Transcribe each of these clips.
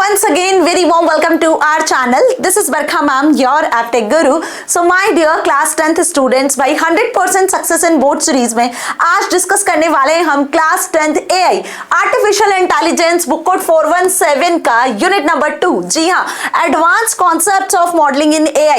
once again very warm welcome to our channel. This is Barkha ma'am, your AppTech Guru. So my dear class 10th students, by 100% success in board series में आज discuss करने वाले हैं हम class 10th AI artificial intelligence book code 417 का unit number 2। जी हाँ, advance concepts of modelling in AI।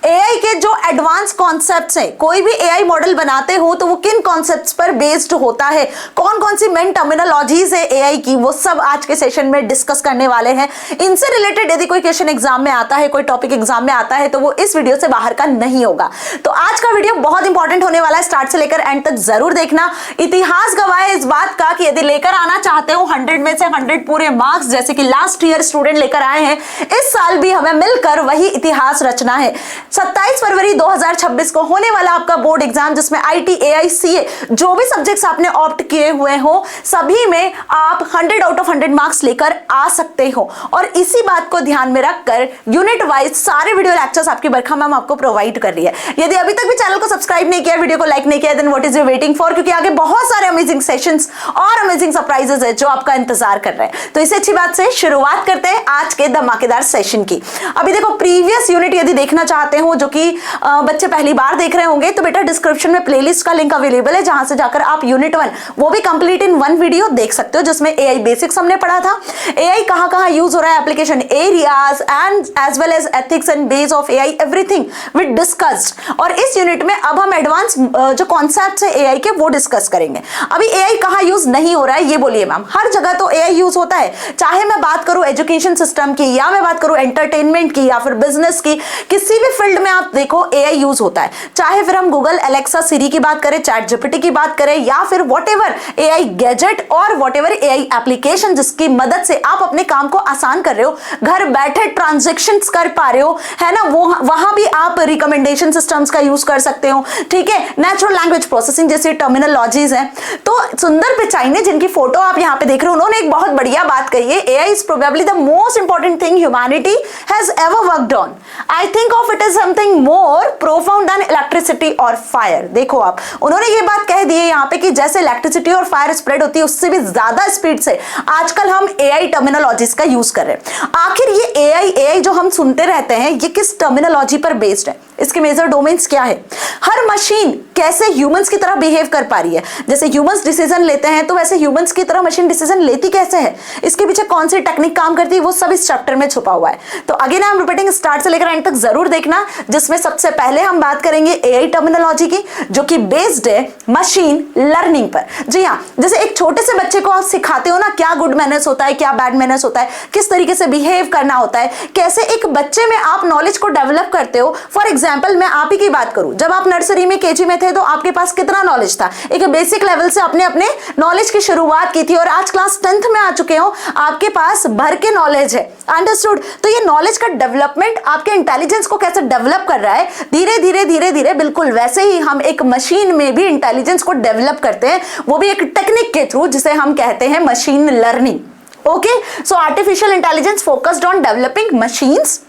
AI के जो एडवांस कॉन्सेप्ट्स हैं, कोई भी AI मॉडल बनाते हो तो वो किन कॉन्सेप्ट्स पर बेस्ड होता है, कौन कौन सी मेन टर्मिनोलॉजीज है AI की, वो सब आज के सेशन में डिस्कस करने वाले हैं। इनसे रिलेटेड यदि कोई क्वेश्चन एग्जाम में आता है, कोई टॉपिक एग्जाम में आता है तो वो इस वीडियो से बाहर का नहीं होगा। तो आज का वीडियो बहुत इंपॉर्टेंट होने वाला है, स्टार्ट से लेकर एंड तक जरूर देखना। इतिहास गवाह है इस बात का कि यदि लेकर आना चाहते हो 100 में से 100 पूरे मार्क्स, जैसे कि लास्ट ईयर स्टूडेंट लेकर आए हैं, इस साल भी हमें मिलकर वही इतिहास रचना है। 27 फरवरी 2026 को होने वाला आपका बोर्ड एग्जाम, जिसमें IT AI CA जो भी सब्जेक्ट्स आपने ऑप्ट किए हुए हो सभी में आप 100 आउट ऑफ 100 मार्क्स लेकर आ सकते हो। और इसी बात को ध्यान में रखकर यूनिट वाइज सारे वीडियो लेक्चर्स आपकी बरखा मैम आपको प्रोवाइड कर रही है। यदि अभी तक भी चैनल को सब्सक्राइब नहीं किया, वीडियो को लाइक नहीं किया, then what is you waiting for, क्योंकि आगे बहुत सारे अमेजिंग सेशंस और अमेजिंग सरप्राइजेस है जो आपका इंतजार कर रहे हैं। तो इसे अच्छी बात से शुरुआत करते हैं आज के धमाकेदार सेशन की। अभी देखो, प्रीवियस यूनिट यदि देखना चाहते हो, जो कि बच्चे पहली बार देख रहे होंगे, तो बेटा डिस्क्रिप्शन में प्लेलिस्ट का लिंक अवेलेबल है, जहां से जाकर आप यूनिट 1 वो भी कंप्लीट इन 1 वीडियो देख सकते हो, जिसमें AI बेसिक्स हमने पढ़ा था, AI कहां-कहां यूज हो रहा है, application areas and as well as ethics and base of AI, everything we discussed. और इस यूनिट में अब हम एडवांस जो कॉन्सेप्ट्स है AI के वो डिस्कस करेंगे। अभी AI कहां यूज नहीं हो रहा है ये बोलिए मैम? हर जगह तो AI यूज होता है, चाहे मैं बात करूं एजुकेशन सिस्टम की, या मैं बात करूं एंटरटेनमेंट की, या फिर बिजनेस की, किसी भी फील्ड में आप देखो AI यूज होता है। चाहे फिर हम गूगल एलेक्सा सिरी की बात करें, चैट जीपीटी की बात करें, या फिर व्हाटएवर AI गैजेट और व्हाटएवर AI एप्लीकेशन जिसकी मदद से आप अपने काम को आसान कर रहे हो, घर बैठे ट्रांजैक्शंस कर पा रहे हो, है ना, वो वहां भी आप रिकमेंडेशन सिस्टम्स का यूज कर सकते हो। ठीक है, नेचुरल लैंग्वेज प्रोसेसिंग जैसी टर्मिनोलॉजीज हैं। तो सुंदर पिचाई ने, जिनकी फोटो आप यहां पे देख रहे हो, उन्होंने एक बहुत बढ़िया बात कही है, AI is probably the most important thing humanity has ever worked on. I think of it is something more profound than electricity और फायर। देखो आप, उन्होंने ये बात कह दी है यहाँ पे कि जैसे इलेक्ट्रिसिटी और फायर स्प्रेड होती है, उससे भी ज्यादा स्पीड से आजकल हम AI टर्मिनोलॉजीज का यूज कर रहे हैं। आखिर ये AI जो हम सुनते रहते हैं, ये किस टर्मिनोलॉजी पर बेस्ड है? इसके मेजर डोमेन्स क्या है? हर मशीन कैसे ह्यूमंस की तरह बिहेव कर पा रही है? जैसे ह्यूमंस डिसीजन लेते हैं, तो वैसे ह्यूमंस की तरह मशीन डिसीजन लेती कैसे है? इसके पीछे कौन सी टेक्निक काम करती है, वो सब इस चैप्टर में छुपा हुआ है। तो again I am repeating, start से लेकर एंड तक जरूर देखना, जिसमें सबसे पहले हम बात करेंगे AI टर्मिनोलॉजी की, जो कि बेस्ड है मशीन लर्निंग पर। जी हाँ, जैसे एक छोटे से बच्चे को आप सिखाते हो ना, क्या गुड मैनर्स होता है, क्या बैड मैनर्स होता है, किस तरीके से बिहेव करना होता है, कैसे एक बच्चे में आप नॉलेज को डेवलप करते हो। फॉर एग्जाम्पल मैं आप ही की बात करूं, जब आप नर्सरी में KG में थे तो आपके पास कितना नॉलेज था? एक बेसिक लेवल से आपने अपने नॉलेज की शुरुआत की थी, और आज क्लास 10th में आ चुके हो, आपके पास भर के नॉलेज है। अंडरस्टूड? तो ये नॉलेज का डेवलपमेंट आपके इंटेलिजेंस को कैसे डेवलप कर रहा है, धीरे धीरे धीरे धीरे, बिल्कुल वैसे ही हम एक मशीन में भी इंटेलिजेंस को डेवलप करते हैं, वो भी एक टेक्निक के थ्रू, जिसे हम कहते हैं machine learning. Okay, so artificial intelligence focused on developing machines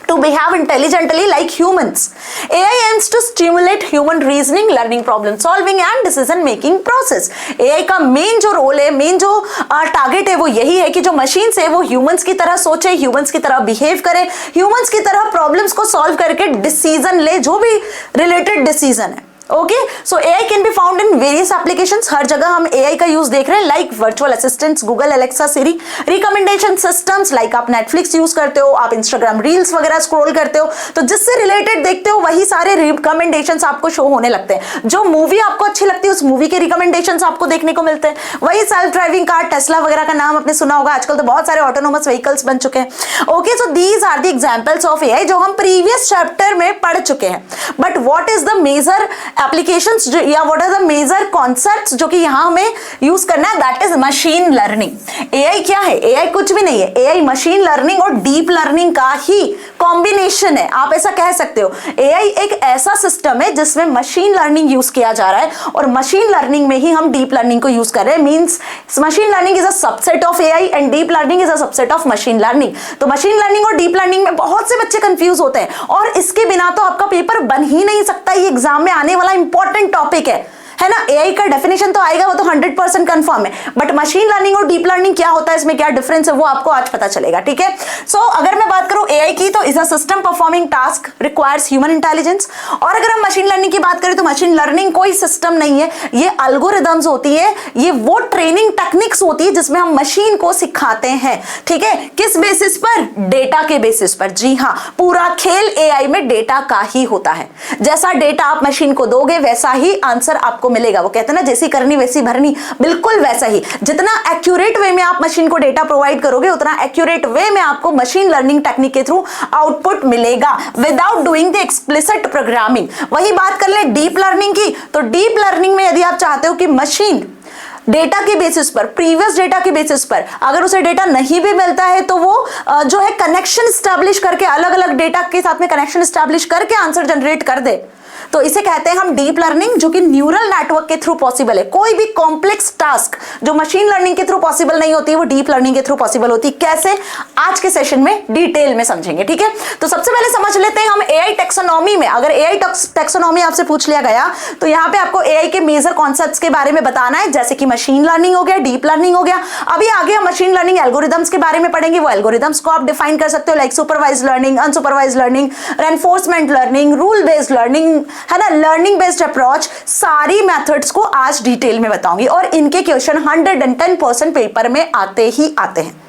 to behave intelligently like humans. AI aims to stimulate human reasoning, learning, problem solving and decision making process. AI का main जो role है, main जो target है, वो यही है कि जो मशीन है वो ह्यूमंस की तरह सोचे, ह्यूमंस की तरह बिहेव करे, ह्यूमंस की तरह प्रॉब्लम्स को सॉल्व करके डिसीजन ले, जो भी रिलेटेड डिसीजन है। Okay, so AI can be found in various applications. हर जगह हम AI का यूज देख रहे हैं, like virtual assistants, Google Alexa Siri, recommendation systems, like आप नेटफ्लिक्स यूज करते हो, आप इंस्टाग्राम रील्स वगैरह स्क्रॉल करते हो, तो जिससे रिलेटेड देखते हो वही सारे रिकमेंडेशंस आपको शो होने लगते हैं। जो मूवी आपको अच्छी लगती है, उस मूवी के रिकमेंडेशंस आपको देखने को मिलते हैं। वही सेल्फ ड्राइविंग कार, टेस्ला वगैरह का नाम आपने सुना होगा, आजकल तो बहुत सारे ऑटोनोमस व्हीकल्स बन चुके हैं। Okay, so these are the examples of AI जो हम प्रीवियस चैप्टर में पढ़ चुके हैं। But what is the major applications या what are the major concepts जो कि यहां हमें यूज करना है? That is machine learning. AI क्या है? AI कुछ भी नहीं है, AI मशीन लर्निंग और डीप लर्निंग का ही कॉम्बिनेशन है, आप ऐसा कह सकते हो। AI एक ऐसा सिस्टम है जिसमें मशीन लर्निंग यूज किया जा रहा है, और मशीन लर्निंग में ही हम डीप लर्निंग को यूज कर रहे हैं। Means machine learning is a subset of AI and deep learning is a subset of machine learning. तो मशीन लर्निंग और डीप लर्निंग में बहुत से बच्चे कंफ्यूज होते हैं, और इसके बिना तो आपका पेपर बन ही नहीं सकता। ये एग्जाम में आने वाला इंपॉर्टेंट टॉपिक है, है ना। एआई का डेफिनेशन तो आएगा, वो तो 100% कंफर्म है, बट मशीन लर्निंग और डीप लर्निंग क्या होता है, इसमें क्या डिफरेंस है, वो आपको आज पता चलेगा, ठीक है। सो अगर मैं बात करूं एआई की, तो is a system performing task requires human intelligence. और अगर हम मशीन लर्निंग की बात करें तो मशीन लर्निंग कोई सिस्टम नहीं है, ये एल्गोरिदम्स होती है, ये वो ट्रेनिंग टेक्निक्स होती है जिसमें हम मशीन को सिखाते हैं, ठीक है। किस बेसिस पर? डेटा के बेसिस पर। जी हाँ, पूरा खेल एआई में डेटा का ही होता है। जैसा डेटा आप मशीन को दोगे वैसा ही आंसर आपको मिलेगा। वो कहते हैं ना, जैसी करनी वैसी भरनी, बिल्कुल वैसा ही। जितना एक्यूरेट वे में आप मशीन को डेटा प्रोवाइड करोगे, उतना एक्यूरेट वे में आपको मशीन लर्निंग टेक्निक के थ्रू आउटपुट मिलेगा without doing the explicit programming. वही बात कर ले डीप लर्निंग की, तो डीप लर्निंग में यदि आप चाहते हो कि मशीन डेटा के बेसिस पर, प्रीवियस डेटा के बेसिस पर, अगर उसे डेटा नहीं भी मिलता है तो वो जो है कनेक्शन स्टैब्लिश करके, अलग अलग डेटा के साथ में कनेक्शन स्टैब्लिश करके आंसर जनरेट कर दे, तो इसे कहते हैं हम डीप लर्निंग, जो कि न्यूरल नेटवर्क के थ्रू पॉसिबल है। कोई भी कॉम्प्लेक्स टास्क जो मशीन लर्निंग के थ्रू पॉसिबल नहीं होती है, वो डीप लर्निंग के थ्रू पॉसिबल होती है। कैसे? आज के सेशन में डिटेल में समझेंगे, ठीक है। तो सबसे पहले समझ लेते हैं हम एआई टेक्सोनॉमी में। अगर एआई टेक्सोनॉमी आपसे पूछ लिया गया तो यहाँ पे आपको एआई के मेजर कॉन्सेप्ट्स के बारे में बताना है, जैसे कि मशीन लर्निंग हो गया, डीप लर्निंग हो गया। अभी आगे हम मशीन लर्निंग एल्गोरिदम्स के बारे में पढ़ेंगे। वो एल्गोरिदम्स को आप डिफाइन कर सकते हो, like supervised learning, unsupervised learning, reinforcement learning, rule based learning, है ना, लर्निंग बेस्ड अप्रोच। सारी मेथड्स को आज डिटेल में बताऊंगी और इनके क्वेश्चन 110% पेपर में आते ही आते हैं,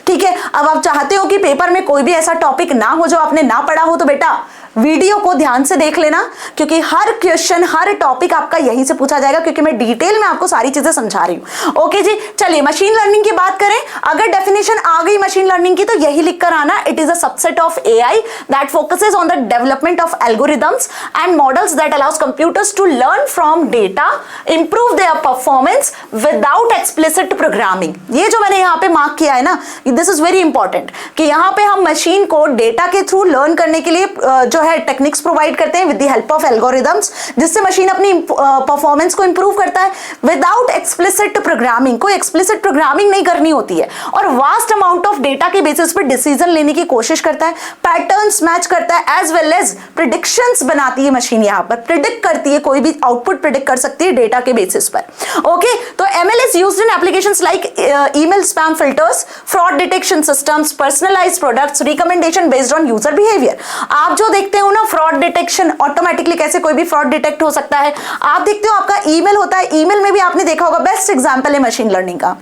ठीक है। अब आप चाहते हो कि पेपर में कोई भी ऐसा टॉपिक ना हो जो आपने ना पढ़ा हो, तो बेटा वीडियो को ध्यान से देख लेना, क्योंकि हर क्वेश्चन, हर टॉपिक आपका यहीं से पूछा जाएगा, क्योंकि मैं डिटेल में आपको सारी चीजें समझा रही हूं। ओके जी, चलिए मशीन लर्निंग की बात करें। अगर डेफिनेशन आ गई मशीन लर्निंग की, तो यही लिखकर आना, it is a subset of AI that focuses on the development of algorithms and models that allows computers to learn from data, improve their performance without explicit programming. ये जो मैंने यहाँ पे मार्क किया है ना, दिस इज वेरी इंपॉर्टेंट, कि यहाँ पे हम मशीन को डेटा के थ्रू लर्न करने के लिए जो टेक्निक्स प्रोवाइड करते हैं with the help of algorithms, जिससे मशीन अपनी परफॉर्मेंस को इंप्रूव करता है विदाउट एक्सप्लिसिट प्रोग्रामिंग। कोई एक्सप्लिसिट प्रोग्रामिंग नहीं करनी होती है, और वास्ट अमाउंट ऑफ डेटा के बेसिस पर डिसीजन लेने की कोशिश करता है, पैटर्न्स मैच करता है, एज वेल एज प्रिडिक्शंस बनाती है मशीन। यहाँ पर प्रिडिक्ट करती है, कोई भी आउटपुट प्रिडिक्ट कर सकती है डेटा के बेसिस पर। ओके, तो ML is used in applications like email spam filters, fraud detection systems, personalised products, recommendation based on user behaviour. आप जो देखते हो ना, फ्रॉड डिटेक्शन, ऑटोमेटिकली कैसे कोई भी फ्रॉड डिटेक्ट हो सकता है। आप देखते हो आपका ईमेल होता है, ईमेल में भी आपने देखा होगा, बेस्ट एग्जांपल है मशीन लर्निंग का।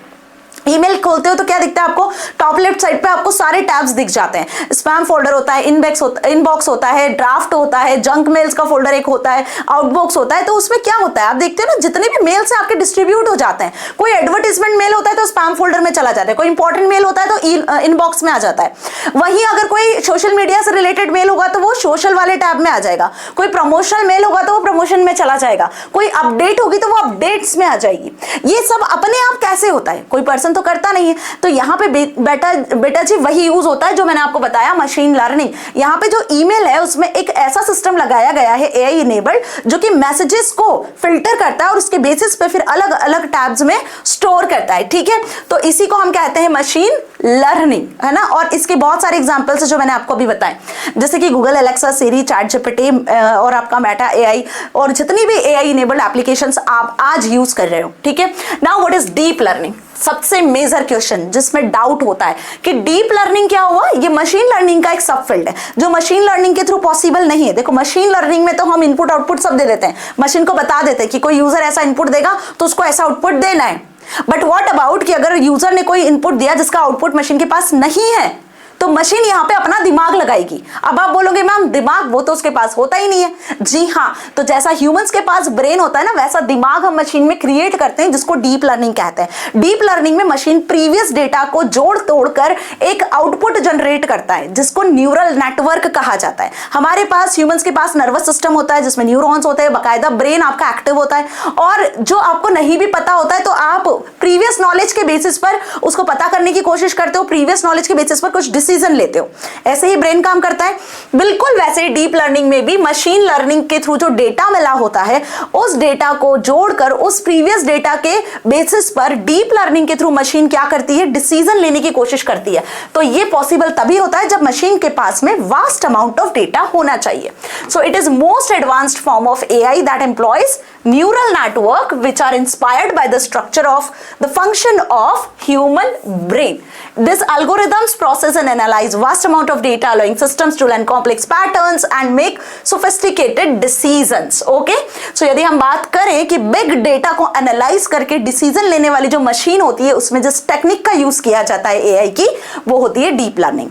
ईमेल खोलते हो तो क्या दिखता है आपको? टॉप लेफ्ट साइड पे आपको सारे टैब्स दिख जाते हैं। स्पैम फोल्डर होता है, इनबॉक्स होता है, ड्राफ्ट होता है, जंक मेल्स का फोल्डर एक होता है, आउटबॉक्स होता है। तो उसमें क्या होता है, आप देखते हो ना, जितने भी मेल्स हैं आपके डिस्ट्रीब्यूट हो जाते हैं। कोई एडवर्टीजमेंट मेल होता है तो स्पैम फोल्डर में चला जाता है, कोई इंपॉर्टेंट मेल होता है तो इनबॉक्स में आ जाता है। वहीं अगर कोई सोशल मीडिया से रिलेटेड मेल होगा तो वो सोशल वाले टैब में आ जाएगा, कोई प्रमोशनल मेल होगा तो वो प्रमोशन में चला जाएगा, कोई अपडेट होगी तो वो अपडेट्स में आ जाएगी। ये सब अपने आप कैसे होता है? कोई पर्सन तो करता नहीं है। तो यहाँ पे बेटा जी वही यूज होता है जो मैंने आपको बताया, मशीन लर्निंग। यहाँ पे जो ईमेल है उसमें एक ऐसा सिस्टम लगाया गया है एआई इनेबल्ड, जो कि मैसेजेस को फिल्टर करता है और उसके बेसिस पे फिर अलग अलग टैब्स में स्टोर करता है, ठीक है। तो इसी को हम कहते हैं मशीन लर्निंग, है ना। और इसके बहुत सारे एग्जांपल्स है जो मैंने आपको अभी बताए, जैसे कि गूगल, एलेक्सा, सिरी, चैट जीपीटी और आपका मेटा एआई, और जितनी भी एआई इनेबल्ड एप्लीकेशंस आप आज यूज कर रहे हो, ठीक है। Now what is deep learning? सबसे मेजर क्वेश्चन जिसमें डाउट होता है कि डीप लर्निंग क्या हुआ। ये मशीन लर्निंग का एक सब फील्ड है जो मशीन लर्निंग के थ्रू पॉसिबल नहीं है। देखो, मशीन लर्निंग में तो हम इनपुट आउटपुट सब दे देते हैं, मशीन को बता देते हैं कि कोई यूजर ऐसा इनपुट देगा तो उसको ऐसा आउटपुट देना है। बट व्हाट अबाउट कि अगर यूजर ने कोई इनपुट दिया जिसका आउटपुट मशीन के पास नहीं है, तो मशीन यहाँ पे अपना दिमाग लगाएगी। अब आप बोलोगे मैम दिमाग वो तो उसके पास होता ही नहीं है। जी हाँ, तो जैसा ह्यूमंस के पास ब्रेन होता है ना, वैसा दिमाग हम मशीन में क्रिएट करते हैं, जिसको डीप लर्निंग कहते हैं। डीप लर्निंग में मशीन प्रीवियस डेटा को जोड़ तोड़ कर एक आउटपुट जनरेट करता है, जिसको न्यूरल नेटवर्क कहा जाता है। हमारे पास ह्यूमंस के पास नर्वस सिस्टम होता है जिसमें न्यूरॉन्स होते हैं, बाकायदा ब्रेन आपका एक्टिव होता है, और जो आपको नहीं भी पता होता है तो आप प्रीवियस नॉलेज के बेसिस पर उसको पता करने की कोशिश करते हो, प्रीवियस नॉलेज के बेसिस पर कुछ डिसीजन लेते हो। ऐसे ही ब्रेन काम करता है। बिल्कुल वैसे ही डीप लर्निंग में भी मशीन लर्निंग के थ्रू जो डेटा मिला होता है, उस डेटा को जोड़कर उस प्रीवियस डेटा के बेसिस पर डीप लर्निंग के थ्रू मशीन क्या करती है, डिसीजन लेने की कोशिश करती है। तो ये पॉसिबल तभी होता है जब मशीन के पास में वास्ट अमाउंट ऑफ डेटा होना चाहिए। So it is most advanced form of AI that employees neural network which are inspired by the structure of the function of human brain. These algorithms process and analyze vast amount of data, allowing systems to learn complex patterns and make sophisticated decisions. Okay, so यदि हम बात करें कि big data को analyse करके decision लेने वाली जो मशीन होती है उसमें जिस टेक्निक का यूज किया जाता है एआई की, वो होती है डीप लर्निंग.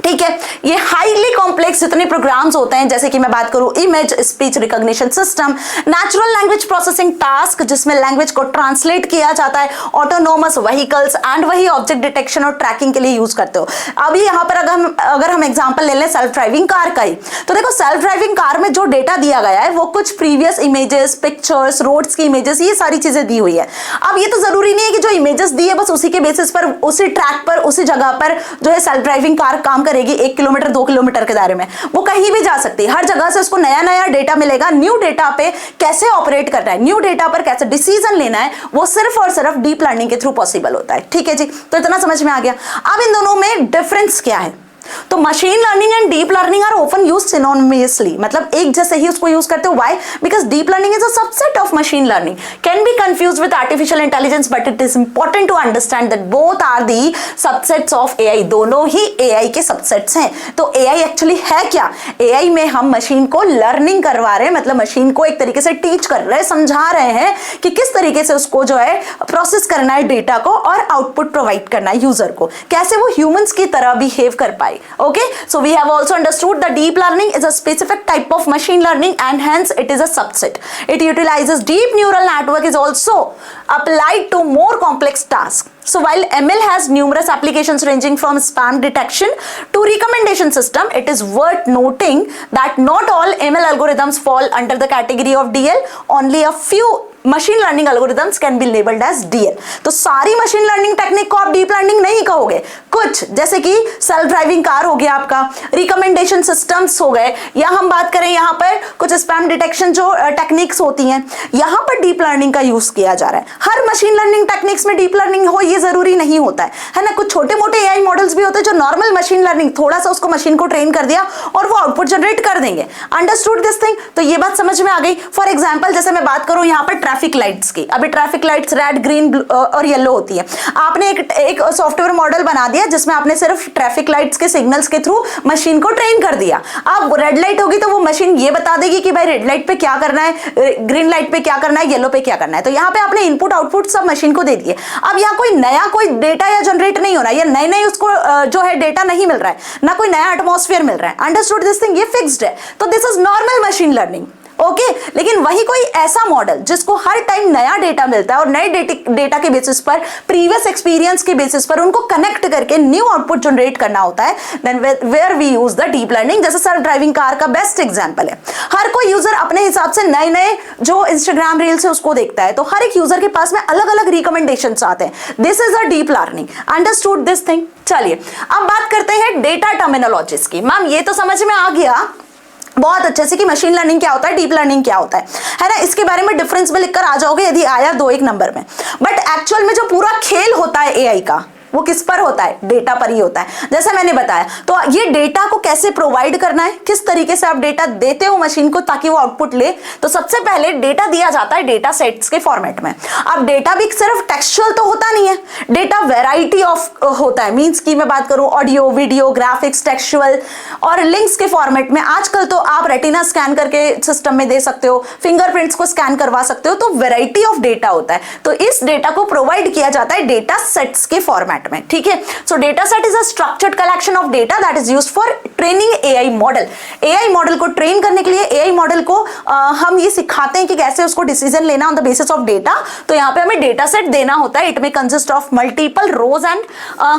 ठीक है, ये हाईली कॉम्प्लेक्स जितने प्रोग्राम्स होते हैं, जैसे कि मैं बात करूं image speech recognition system, natural language processing task जिसमें लैंग्वेज को ट्रांसलेट किया जाता है, ऑटोनोमस व्हीकल्स एंड वही ऑब्जेक्ट डिटेक्शन और ट्रैकिंग के लिए यूज करते हो. अभी यहाँ पर अगर हम एग्जांपल ले लें सेल्फ ड्राइविंग कार का ही, तो देखो सेल्फ ड्राइविंग कार में जो डेटा दिया गया है वो कुछ प्रीवियस इमेजेस, पिक्चर्स, रोड्स की इमेजेस, ये सारी चीजें दी हुई है. अब ये तो जरूरी नहीं है कि जो इमेजेस दी है बस उसी के बेसिस पर, उसी ट्रैक पर, उसी जगह पर जो है सेल्फ ड्राइविंग कार काम करेगी 1 किलोमीटर 2 किलोमीटर के दायरे में. वो कहीं भी जा सकती है, हर जगह से उसको नया नया डेटा मिलेगा. न्यू डेटा पे कैसे ऑपरेट करना है, न्यू डेटा पर कैसे डिसीजन लेना है, वो सिर्फ और सिर्फ डीप लर्निंग के थ्रू पॉसिबल होता है. ठीक है जी, तो इतना समझ में आ गया. अब इन दोनों में डिफरेंस क्या है? तो machine learning and deep learning are often used synonymously, मतलब एक जैसे ही उसको यूज करते हो. Why? Because deep learning is a subset of machine learning, can be confused with artificial intelligence, but it is important to understand that both are the subsets of AI. दोनों ही AI के subsets हैं. तो AI actually है क्या? AI में हम machine को लर्निंग करवा रहे हैं, मतलब मशीन को एक तरीके से टीच कर रहे हैं, समझा रहे हैं कि किस तरीके से उसको जो है प्रोसेस करना है डेटा को और आउटपुट प्रोवाइड करना है यूजर को, कैसे वो ह्यूमंस की तरह बिहेव कर पाए. Okay, so we have also understood that deep learning is a specific type of machine learning and hence it is a subset. It utilizes deep neural network is also applied to more complex tasks. So while ML has numerous applications ranging from spam detection to recommendation system, it is worth noting that not all ML algorithms fall under the category of DL. Only a few machine learning algorithms can be labelled as DL. तो सारी machine learning technique को आप deep learning नहीं कहोगे. कुछ जैसे कि self driving car हो गया, आपका रिकमेंडेशन सिस्टम्स हो गए, या हम बात करें यहाँ पर कुछ स्पैम डिटेक्शन जो टेक्निक्स होती हैं, यहाँ पर डीप लर्निंग का यूज किया जा रहा है. हर मशीन लर्निंग टेक्निक्स में डीप लर्निंग हो ये जरूरी नहीं होता है ना. कुछ छोटे मोटे एआई मॉडल्स भी होते हैं जो नॉर्मल मशीन लर्निंग, थोड़ा सा उसको मशीन को ट्रेन कर दिया और वो आउटपुट जनरेट कर देंगे. Understood this thing? तो ये बात समझ में आ गई. फॉर एग्जाम्पल जैसे मैं बात करूं यहाँ पर ट्रैफिक लाइट्स की, अभी ट्रैफिक लाइट्स रेड, ग्रीन और येलो होती है. आपने एक सॉफ्टवेयर मॉडल बना दिया जिसमें आपने सिर्फ ट्रैफिक लाइट्स के सिग्नल्स के थ्रू मशीन को ट्रेन कर दिया. अब रेड लाइट होगी तो वो मशीन ये बता देगी कि भाई रेड लाइट पे क्या करना है, ग्रीन लाइट पे क्या करना है, येलो पे क्या करना है. तो यहाँ पे आपने इनपुट आउटपुट सब मशीन को दे दिए. अब यहाँ कोई डेटा या जनरेट नहीं हो रहा है, या नए उसको जो है डेटा नहीं मिल रहा है, ना कोई नया एटमॉस्फेयर मिल रहा है. Understood this thing? ये फिक्स्ड है. तो this is normal machine learning. Okay, लेकिन वही कोई ऐसा मॉडल जिसको हर टाइम नया डेटा मिलता है और नए डेटा के बेसिस पर, प्रीवियस एक्सपीरियंस के बेसिस पर उनको कनेक्ट करके न्यू आउटपुट जनरेट करना होता है, then where we use the deep learning. जैसे सेल्फ ड्राइविंग कार का बेस्ट एग्जांपल है. हर कोई यूजर अपने हिसाब से नए जो इंस्टाग्राम रील्स है उसको देखता है, तो हर एक यूजर के पास में अलग अलग रिकमेंडेशंस आते हैं. This is a deep learning. Understood this thing? चलिए अब बात करते हैं डेटा टर्मिनोलॉजीज की. मैम ये तो समझ में आ गया बहुत अच्छे से कि मशीन लर्निंग क्या होता है, डीप लर्निंग क्या होता है ना. इसके बारे में डिफरेंस में लिखकर आ जाओगे यदि आया 2-1 नंबर में. बट एक्चुअल में जो पूरा खेल होता है एआई का, वो किस पर होता है? डेटा पर ही होता है. जैसे मैंने बताया, तो ये डेटा को कैसे प्रोवाइड करना है, किस तरीके से आप डेटा देते हो मशीन को ताकि वो आउटपुट ले. तो सबसे पहले डेटा दिया जाता है डेटा सेट्स के फॉर्मेट में. अब डेटा भी सिर्फ टेक्सचुअल तो होता नहीं है, डेटा वेराइटी ऑफ होता है. मींस की मैं बात करूं ऑडियो, वीडियो, ग्राफिक्स, टेक्सचुअल और लिंक्स के फॉर्मेट में. आजकल तो आप रेटिना स्कैन करके सिस्टम में दे सकते हो, फिंगरप्रिंट्स को स्कैन करवा सकते हो. तो वेराइटी ऑफ डेटा होता है. तो इस डेटा को प्रोवाइड किया जाता है डेटा सेट्स के फॉर्मेट में. ठीक है, सो data set is a structured collection of data that is used for training AI model. AI model को ट्रेन करने के लिए एआई मॉडल को हम ये सिखाते हैं कि कैसे उसको डिसीजन लेना on the basis of data. तो यहाँ पे हमें डेटा सेट देना होता है. इट में consist of multiple rows and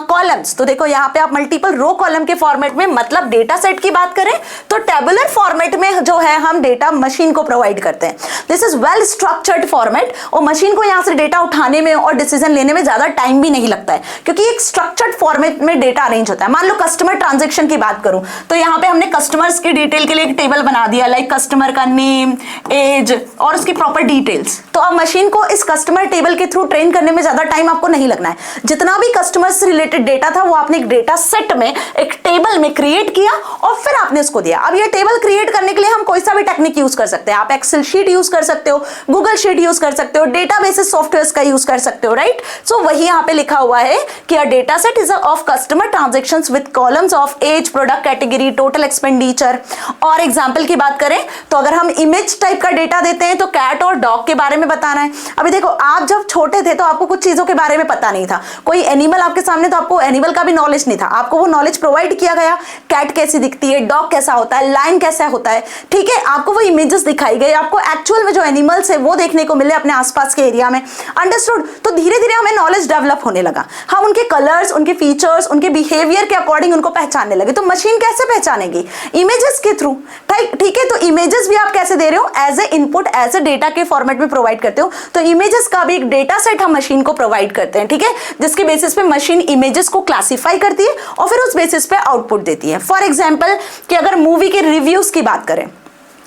columns. तो देखो यहाँ पे आप मल्टीपल रो कॉलम के फॉर्मेट में, मतलब डेटा सेट की बात करें तो टेबुलर फॉर्मेट में जो है हम डेटा मशीन को प्रोवाइड करते हैं. This is well structured format और मशीन को यहाँ से डेटा उठाने में और डिसीजन लेने में ज्यादा टाइम भी नहीं लगता है, क्योंकि क्योंकि एक स्ट्रक्चर्ड फॉर्मेट में डेटा अरेंज होता है। मान लो कस्टमर ट्रांजेक्शन की बात करूं तो यहाँ पे हमने कस्टमर्स की डिटेल के लिए एक टेबल बना दिया, लाइक कस्टमर का नेम, एज और उसकी प्रॉपर डिटेल्स। तो अब मशीन को इस कस्टमर टेबल के थ्रू ट्रेन करने में ज्यादा टाइम आपको नहीं लगना है। जितना भी कस्टमर से रिलेटेड डेटा था वो आपने एक डेटा सेट में, एक टेबल में क्रिएट किया और फिर आपने उसको दिया। अब ये टेबल क्रिएट करने के लिए हम कोई सा भी टेक्निक यूज कर सकते हैं। आप एक्सेल शीट यूज कर सकते हो, गूगल शीट यूज कर सकते हो, डेटाबेसेस सॉफ्टवेयर्स का यूज कर सकते हो, राइट। सो वही यहाँ पे लिखा हुआ है कि a data set is of customer transactions with columns of age, product category, total expenditure. और एग्जांपल की बात करें तो अगर हम इमेज टाइप का डेटा देते हैं तो कैट और डॉग के बारे में बताना है। अभी देखो, आप जब छोटे थे तो आपको कुछ चीजों के बारे में पता नहीं था, कोई एनिमल आपके सामने तो आपको एनिमल का भी नॉलेज नहीं था, आपको वो नॉलेज प्रोवाइड किया गया, कैट कैसी दिखती है, डॉग कैसा होता है, लायन कैसा होता है, ठीक है। आपको वो इमेजेस दिखाई गई, आपको एक्चुअल में जो एनिमल्स है वो देखने को मिले अपने आसपास के एरिया में, अंडरस्टूड। तो धीरे धीरे हमें नॉलेज डेवलप होने लगा, हम उनके कलर्स, उनके फीचर्स, उनके बिहेवियर के अकॉर्डिंग उनको पहचानने लगे। तो मशीन कैसे पहचानेगी? इमेजेस के थ्रू, ठीक है। तो इमेजेस भी आप कैसे दे रहे हो? As a input, as a data के फॉर्मेट में प्रोवाइड करते हो। तो इमेजेस का भी एक डेटा सेट हम मशीन को प्रोवाइड करते हैं, ठीक है, जिसके बेसिस पे मशीन इमेजेस को क्लासिफाई करती है और फिर उस बेसिस पे आउटपुट देती है। फॉर एग्जांपल कि अगर मूवी के रिव्यूज की बात करें,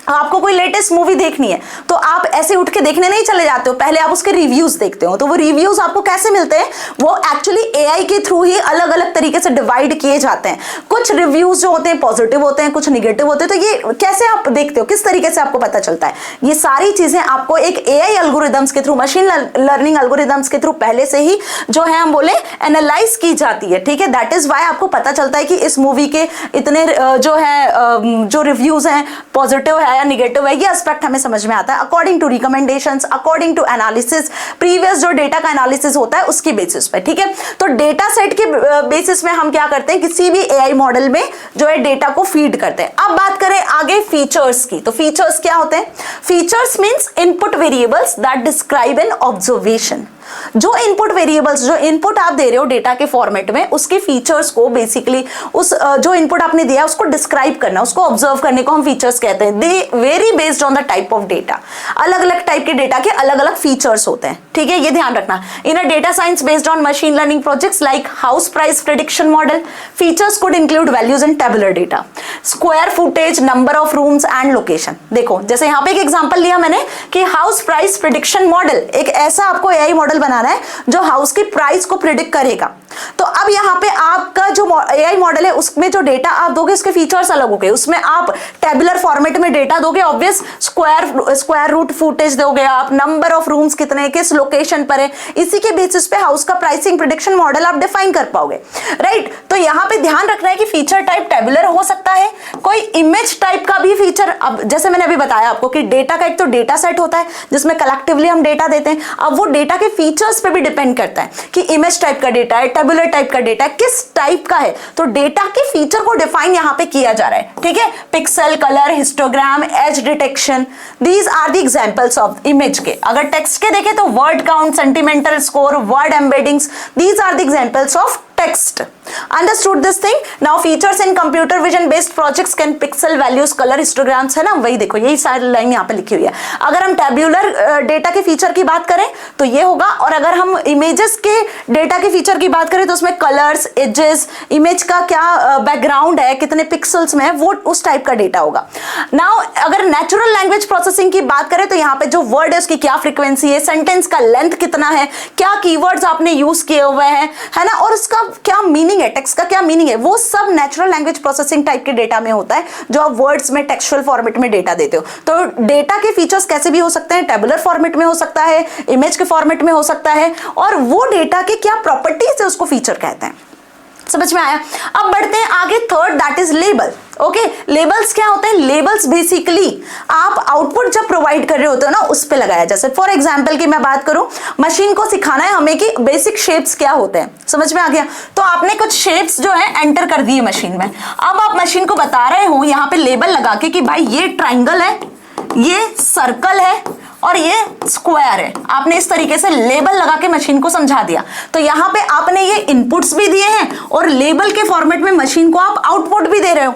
आपको कोई लेटेस्ट मूवी देखनी है तो आप ऐसे उठ के देखने नहीं चले जाते हो, पहले आप उसके रिव्यूज देखते हो। तो वो रिव्यूज आपको कैसे मिलते हैं? वो एक्चुअली एआई के थ्रू ही अलग अलग तरीके से डिवाइड किए जाते हैं। कुछ रिव्यूज जो होते हैं पॉजिटिव होते हैं, कुछ निगेटिव होते हैं। तो ये कैसे आप देखते हो, किस तरीके से आपको पता चलता है? ये सारी चीजें आपको एक एआई एल्गोरिदम्स के थ्रू, मशीन लर्निंग एल्गोरिदम्स के थ्रू पहले से ही जो है हम बोले एनालाइज की जाती है, ठीक है। दैट इज वाई आपको पता चलता है कि इस मूवी के इतने जो है जो रिव्यूज हैं पॉजिटिव है या निगेटिव है, ये एस्पेक्ट हमें समझ में आता है according to recommendations, according to analysis, previous जो डेटा का एनालिसिस होता है उसके बेसिस पे, ठीक है। तो डेटा सेट के बेसिस में हम क्या करते हैं, किसी भी एआई मॉडल में जो है डेटा को फीड करते हैं। अब बात करें आगे फीचर्स की, तो फीचर्स क्या होते हैं? Features means input variables that describe N observation. जो इनपुट वेरिएबल्स, जो इनपुट आप दे रहे हो डेटा के फॉर्मेट में, उसके फीचर्स को बेसिकली उस जो इनपुट आपने दिया उसको डिस्क्राइब करना, उसको ऑब्जर्व करने को हम फीचर्स कहते हैं। They vary based on the type of data. अलग अलग टाइप के डेटा के अलग अलग फीचर्स होते हैं, ठीक है, ये ध्यान रखना। In a data science based on machine learning projects like house price prediction model, features could include values in tabular data, square footage, number of rooms and location. देखो, जैसे यहाँ पे एक एग्जांपल लिया मैंने कि हाउस प्राइस प्रेडिक्शन मॉडल, एक ऐसा आपको एआई मॉडल बनाना है जो हाउस की प्राइस को प्रिडिक्ट करेगा। तो अब यहाँ पे आपका जो एआई मॉडल है उसमें जो डेटा आप दोगे उसके फीचर्स अलग हो गए। उसमें आप टेबुलर फॉर्मेट में डेटा दोगे, ऑब्वियस स्क्वायर रूट फुटेज दोगे आप, नंबर ऑफ रूम्स कितने, किस लोकेशन पर है, इसी के बेसिस पे हाउस का प्राइसिंग प्रेडिक्शन मॉडल आप डिफाइन कर पाओगे, राइट। तो यहाँ पे ध्यान रखना है कि फीचर टाइप टेबुलर हो सकता है, कोई इमेज टाइप का भी फीचर। अब जैसे मैंने अभी बताया आपको कि डेटा का एक तो डेटा सेट होता है जिसमें कलेक्टिवली हम डेटा देते हैं। अब वो डेटा के फीचर्स पे भी डिपेंड करता है कि इमेज टाइप का डेटा है, टेबुलर टाइप का डेटा किस टाइप का है। तो डेटा के फीचर को डिफाइन यहां पे किया जा रहा है, ठीक है। Pixel, colour, histogram, edge detection, these are the examples of image के। अगर टेक्स्ट के देखें तो word count, sentimental score, word embeddings, these are the examples of text. Understood this thing? Now features in computer vision based projects can pixel values, color histograms, है ना, वही देखो यही सारी लाइन यहाँ पे लिखी हुई है। अगर हम टेब्यूलर डेटा के फीचर की बात करें तो ये होगा, और अगर हम इमेजेस के डेटा के फीचर की बात करें तो उसमें कलर्स, एजेस, इमेज का क्या बैकग्राउंड है, कितने पिक्सल्स में है, वो उस टाइप का डेटा होगा। नाउ अगर नेचुरल लैंग्वेज प्रोसेसिंग की बात करें तो यहाँ पे जो वर्ड है उसकी क्या फ्रीक्वेंसी है, सेंटेंस का लेंथ कितना है, क्या कीवर्ड्स आपने यूज किए हुए हैं, है ना, और उसका क्या मीनिंग है, टेक्स्ट का क्या मीनिंग है, वो सब नेचुरल लैंग्वेज प्रोसेसिंग टाइप के डेटा में होता है जो आप वर्ड्स में टेक्सचुअल फॉर्मेट में डेटा देते हो। तो डेटा के फीचर्स कैसे भी हो सकते हैं, टेबुलर फॉर्मेट में हो सकता है, इमेज के फॉर्मेट में हो सकता है, और वो डेटा के क्या प्रॉपर्टीज है उसको फीचर कहते हैं। समझ में आया? अब बढ़ते हैं आगे, third that is label. Okay, labels क्या होते हैं? लेबल्स बेसिकली आप आउटपुट जब प्रोवाइड कर रहे होते हो ना उस पे लगाया। जैसे फॉर एग्जांपल की मैं बात करूं, मशीन को सिखाना है हमें कि बेसिक शेप्स क्या होते हैं, समझ में आ गया? तो आपने कुछ शेप्स जो है एंटर कर दिए मशीन में। अब आप मशीन को बता रहे हो यहाँ पे लेबल लगा के कि भाई ये ट्राइंगल है, ये सर्कल है और ये स्क्वायर है। आपने इस तरीके से लेबल लगा के मशीन को समझा दिया। तो यहाँ पे आपने ये इनपुट्स भी दिए हैं और लेबल के फॉर्मेट में मशीन को आप आउटपुट भी दे रहे हो।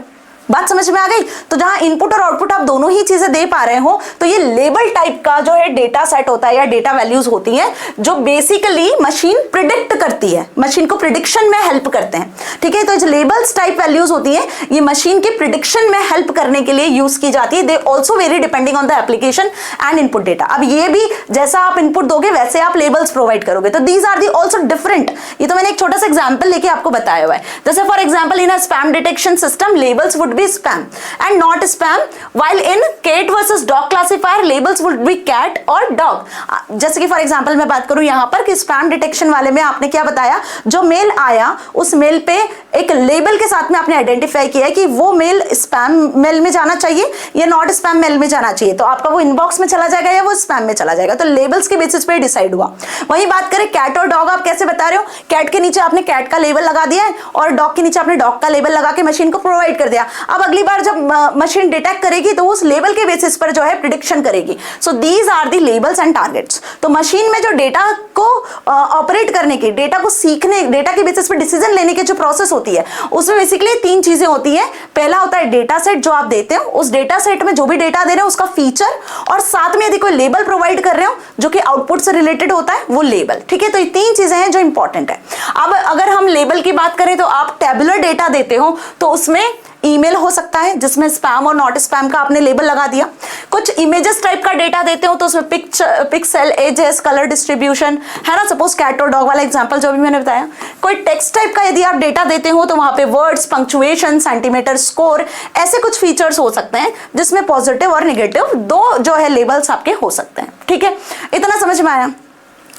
बात समझ में आ गई? तो जहां इनपुट और आउटपुट आप दोनों ही चीजें दे पा रहे हो, तो ये लेबल टाइप का जो है डेटा सेट होता है या डेटा वैल्यूज होती हैं, जो बेसिकली मशीन प्रिडिक्ट करती है, मशीन को प्रिडिक्शन में हेल्प करते हैं। ठीक है, तो जो लेबल्स टाइप वैल्यूज होती हैं, ये मशीन के प्रिडिक्शन में हेल्प करने के लिए यूज की जाती है। They also very depending on the application and input data. अब ये भी जैसा आप इनपुट दोगे वैसे आप लेबल्स प्रोवाइड करोगे, तो these are the also different. ये तो मैंने एक छोटा सा एग्जाम्पल लेके आपको बताया हुआ है। जैसे for example in a spam detection system labels would be spam and not spam, while in cat versus dog classifier labels would be cat और dog। जैसे कि फॉर एग्जांपल मैं बात करूं यहां पर कि स्पैम डिटेक्शन वाले में आपने क्या बताया, जो मेल आया उस मेल पे एक लेबल के साथ में आपने आइडेंटिफाई किया कि वो मेल स्पैम मेल में जाना चाहिए या नॉट स्पैम मेल में जाना चाहिए, तो आपका वो इनबॉक्स में चला जाएगा या वो स्पैम में चला जाएगा। तो लेबल्स के बेसिस पे डिसाइड हुआ। वहीं बात करें कैट और डॉग, आप कैसे बता रहे हो, कैट के नीचे आपने कैट का लेबल लगा दिया है और डॉग के नीचे आपने डॉग का लेबल लगा के मशीन को प्रोवाइड कर दिया। अब अगली बार जब मशीन डिटेक्ट करेगी तो उस लेबल के बेसिस पर जो है प्रिडिक्शन करेगी। So these are the labels and targets. तो मशीन में जो डेटा को ऑपरेट करने की, डेटा को सीखने, डेटा के बेसिस पर डिसीजन लेने की जो प्रोसेस होती है, उसमें बेसिकली 3 चीजें होती है। पहला होता है डेटा सेट जो आप देते हो, उस डेटा सेट में जो भी डेटा दे रहे हो उसका फीचर, और साथ में यदि कोई लेबल प्रोवाइड कर रहे हो जो कि आउटपुट से रिलेटेड होता है वो लेबल। ठीक है, तो ये 3 चीजें हैं जो इंपॉर्टेंट है। अब अगर हम लेबल की बात करें तो आप टेबुलर डेटा देते हो तो उसमें ईमेल हो सकता है जिसमें स्पैम और नॉट स्पैम का आपने लेबल लगा दिया। कुछ इमेजेस टाइप का डेटा देते हो तो उसमें पिक्सल, एजेस, कलर डिस्ट्रीब्यूशन है ना, सपोज कैट और डॉग वाला एग्जांपल जो भी मैंने बताया। कोई टेक्स्ट टाइप का यदि आप डेटा देते हो तो वहां पे वर्ड्स, पंक्चुएशन, सेंटीमीटर स्कोर, ऐसे कुछ फीचर्स हो सकते हैं जिसमें पॉजिटिव और निगेटिव 2 जो है लेबल्स आपके हो सकते हैं। ठीक है, इतना समझ में आया?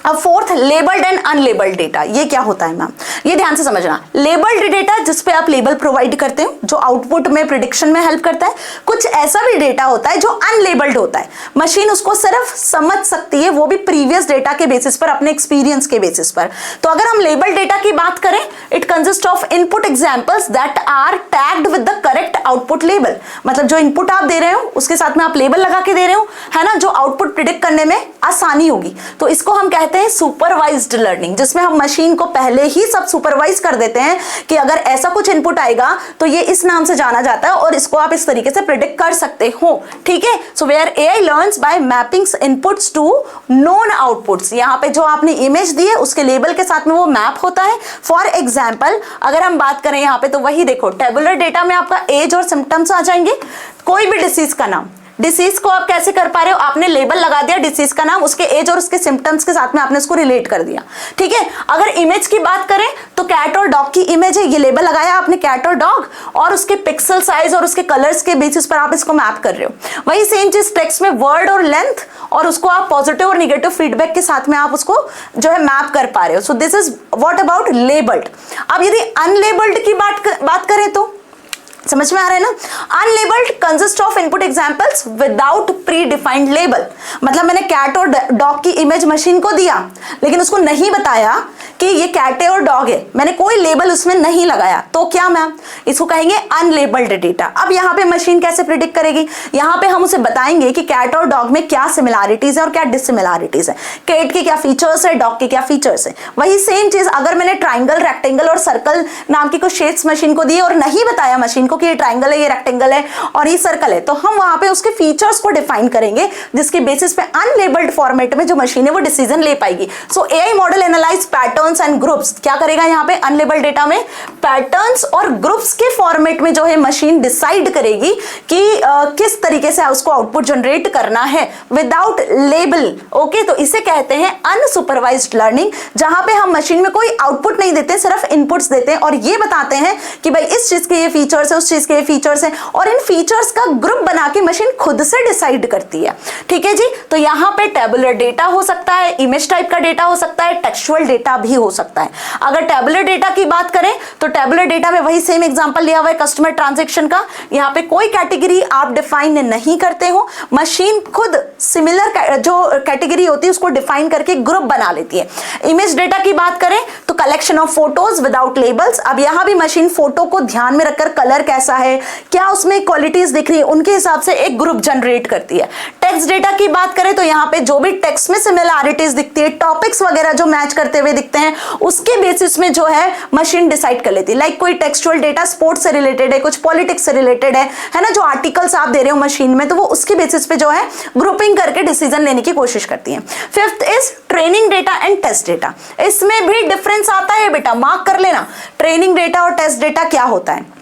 अब fourth, labelled and unlabelled data. ये क्या होता है मैम, ये ध्यान से समझना। लेबल्ड डेटा जिस पे आप लेबल प्रोवाइड करते हो, जो आउटपुट में प्रिडिक्शन में हेल्प करता है। कुछ ऐसा भी डेटा होता है जो अनलेबल्ड होता है, मशीन उसको सिर्फ समझ सकती है, वो भी प्रीवियस डेटा के बेसिस पर, अपने एक्सपीरियंस के बेसिस पर। तो अगर हम लेबल्ड डेटा की बात करें, it consist of input examples that are tagged with the correct output label. मतलब जो इनपुट आप दे रहे हो उसके साथ में आप लेबल लगा के दे रहे हो, है ना, जो आउटपुट प्रिडिक्ट करने में आसानी होगी। तो इसको हम कहते हैं सुपरवाइज्ड लर्निंग, जिसमें हम मशीन को पहले ही सब सुपरवाइज कर देते हैं कि अगर ऐसा कुछ इनपुट आएगा तो ये इस नाम से जाना जाता है और इसको आप इस तरीके से प्रिडिक्ट कर सकते हो। ठीक है, so where AI learns by mapping inputs to known outputs. यहाँ पे जो आपने इमेज दी है उसके लेबल के साथ में वो मैप होता है। फॉर एग्जाम्पल अगर हम बात करें यहाँ पे, तो वही देखो, टेबुलर डेटा में आपका एज और सिम्टम्स आ जाएंगे। कोई भी डिसीज का नाम, डिसीज को आप कैसे कर पा रहे हो, आपने लेबल लगा दिया डिसीज का नाम, उसके एज और उसके सिम्टम्स के साथ में आपने उसको रिलेट कर दिया। ठीक है, अगर इमेज की बात करें तो कैट और डॉग की इमेज है, ये लेबल लगाया आपने कैट और डॉग, और उसके पिक्सल साइज और उसके कलर्स के बेसिस पर आप इसको मैप कर रहे हो। वही सेम चीज टेक्स्ट में वर्ड और लेंथ, और उसको आप पॉजिटिव और निगेटिव फीडबैक के साथ में आप उसको जो है मैप कर पा रहे हो। सो this is what about labelled. अब यदि अनलेबल्ड की बात करें तो समझ में आ रहा है ना, unlabelled consist of input examples without pre defined label. मतलब मैंने कैट और डॉग की इमेज मशीन को दिया लेकिन उसको नहीं बताया कि ये कैट है और डॉग है, मैंने कोई लेबल उसमें नहीं लगाया, तो क्या मैम, इसको कहेंगे अनलेबल्ड डेटा। अब यहाँ पे मशीन कैसे प्रिडिक्ट करेगी, यहाँ पे हम उसे बताएंगे कि कैट और डॉग में क्या सिमिलैरिटीज है और क्या डिससिमिलैरिटीज है, कैट के क्या फीचर्स है, डॉग के क्या फीचर्स है। वही सेम चीज अगर मैंने ट्राइंगल, रेक्टेंगल और सर्कल नाम की कुछ शेप्स मशीन को दी और नहीं बताया मशीन को कि ये ट्राइंगल है, ये रेक्टेंगल है और ये सर्कल है, तो हम वहां पे उसके फीचर्स को डिफाइन करेंगे जिसके बेसिस पे अनलेबल्ड फॉर्मेट में जो मशीन है वो डिसीजन ले पाएगी। सो AI model analyse patterns and groups. क्या करेगा यहाँ पे अनलेबल्ड डेटा में, पैटर्न्स और ग्रुप्स के फॉर्मेट में जो है मशीन डिसाइड करेगी कि किस तरीके से उसको आउटपुट जनरेट करना है विदाउट लेबल। ओके, तो इसे कहते हैं अनसुपरवाइज्ड लर्निंग, जहां पे हम मशीन में कोई आउटपुट नहीं देते, सिर्फ इनपुट्स देते हैं और ये बताते हैं कि भाई इस चीज के ये फीचर्स है, उस चीज के फीचर्स हैं, और इन फीचर्स का ग्रुप बना के मशीन खुद से डिसाइड करती है। ठीक है जी, तो यहाँ पे टेबुलर डेटा हो सकता है, इमेज टाइप का डेटा हो सकता है, टेक्सचुअल डेटा भी हो सकता है। अगर टेबुलर डेटा की बात करें तो टेबुलर डेटा में वही सेम एग्जांपल लिया हुआ है कस्टमर ट्रांजैक्शन का। यहाँ पे कोई कैटेगरी आप डिफाइन नहीं करते हो, मशीन खुद सिमिलर जो कैटेगरी होती है उसको डिफाइन करके ग्रुप बना लेती है। इमेज डेटा की बात करें तो collection of photos without labels. अब यहाँ भी मशीन फोटो को ध्यान में रखकर कलर कैसा है, क्या उसमें क्वालिटीज दिख रही है, उनके हिसाब से एक ग्रुप जनरेट करती है। टेक्स्ट डेटा की बात करें तो यहाँ पे जो भी टेक्स्ट में सिमिलैरिटीज दिखती है, टॉपिक्स वगैरह जो मैच करते हुए दिखते हैं, उसके बेसिस में जो है मशीन डिसाइड कर लेती है। लाइक कोई टेक्सचुअल डेटा स्पोर्ट्स से रिलेटेड है, कुछ पॉलिटिक्स से रिलेटेड है ना, जो आर्टिकल्स आप दे रहे हो मशीन में, तो वो उसके बेसिस पे जो है ग्रुपिंग करके डिसीजन लेने की कोशिश करती है। Fifth is training data and test data. इसमें भी डिफरेंस आता है बेटा, मार्क कर लेना, ट्रेनिंग डेटा और टेस्ट डेटा क्या होता है।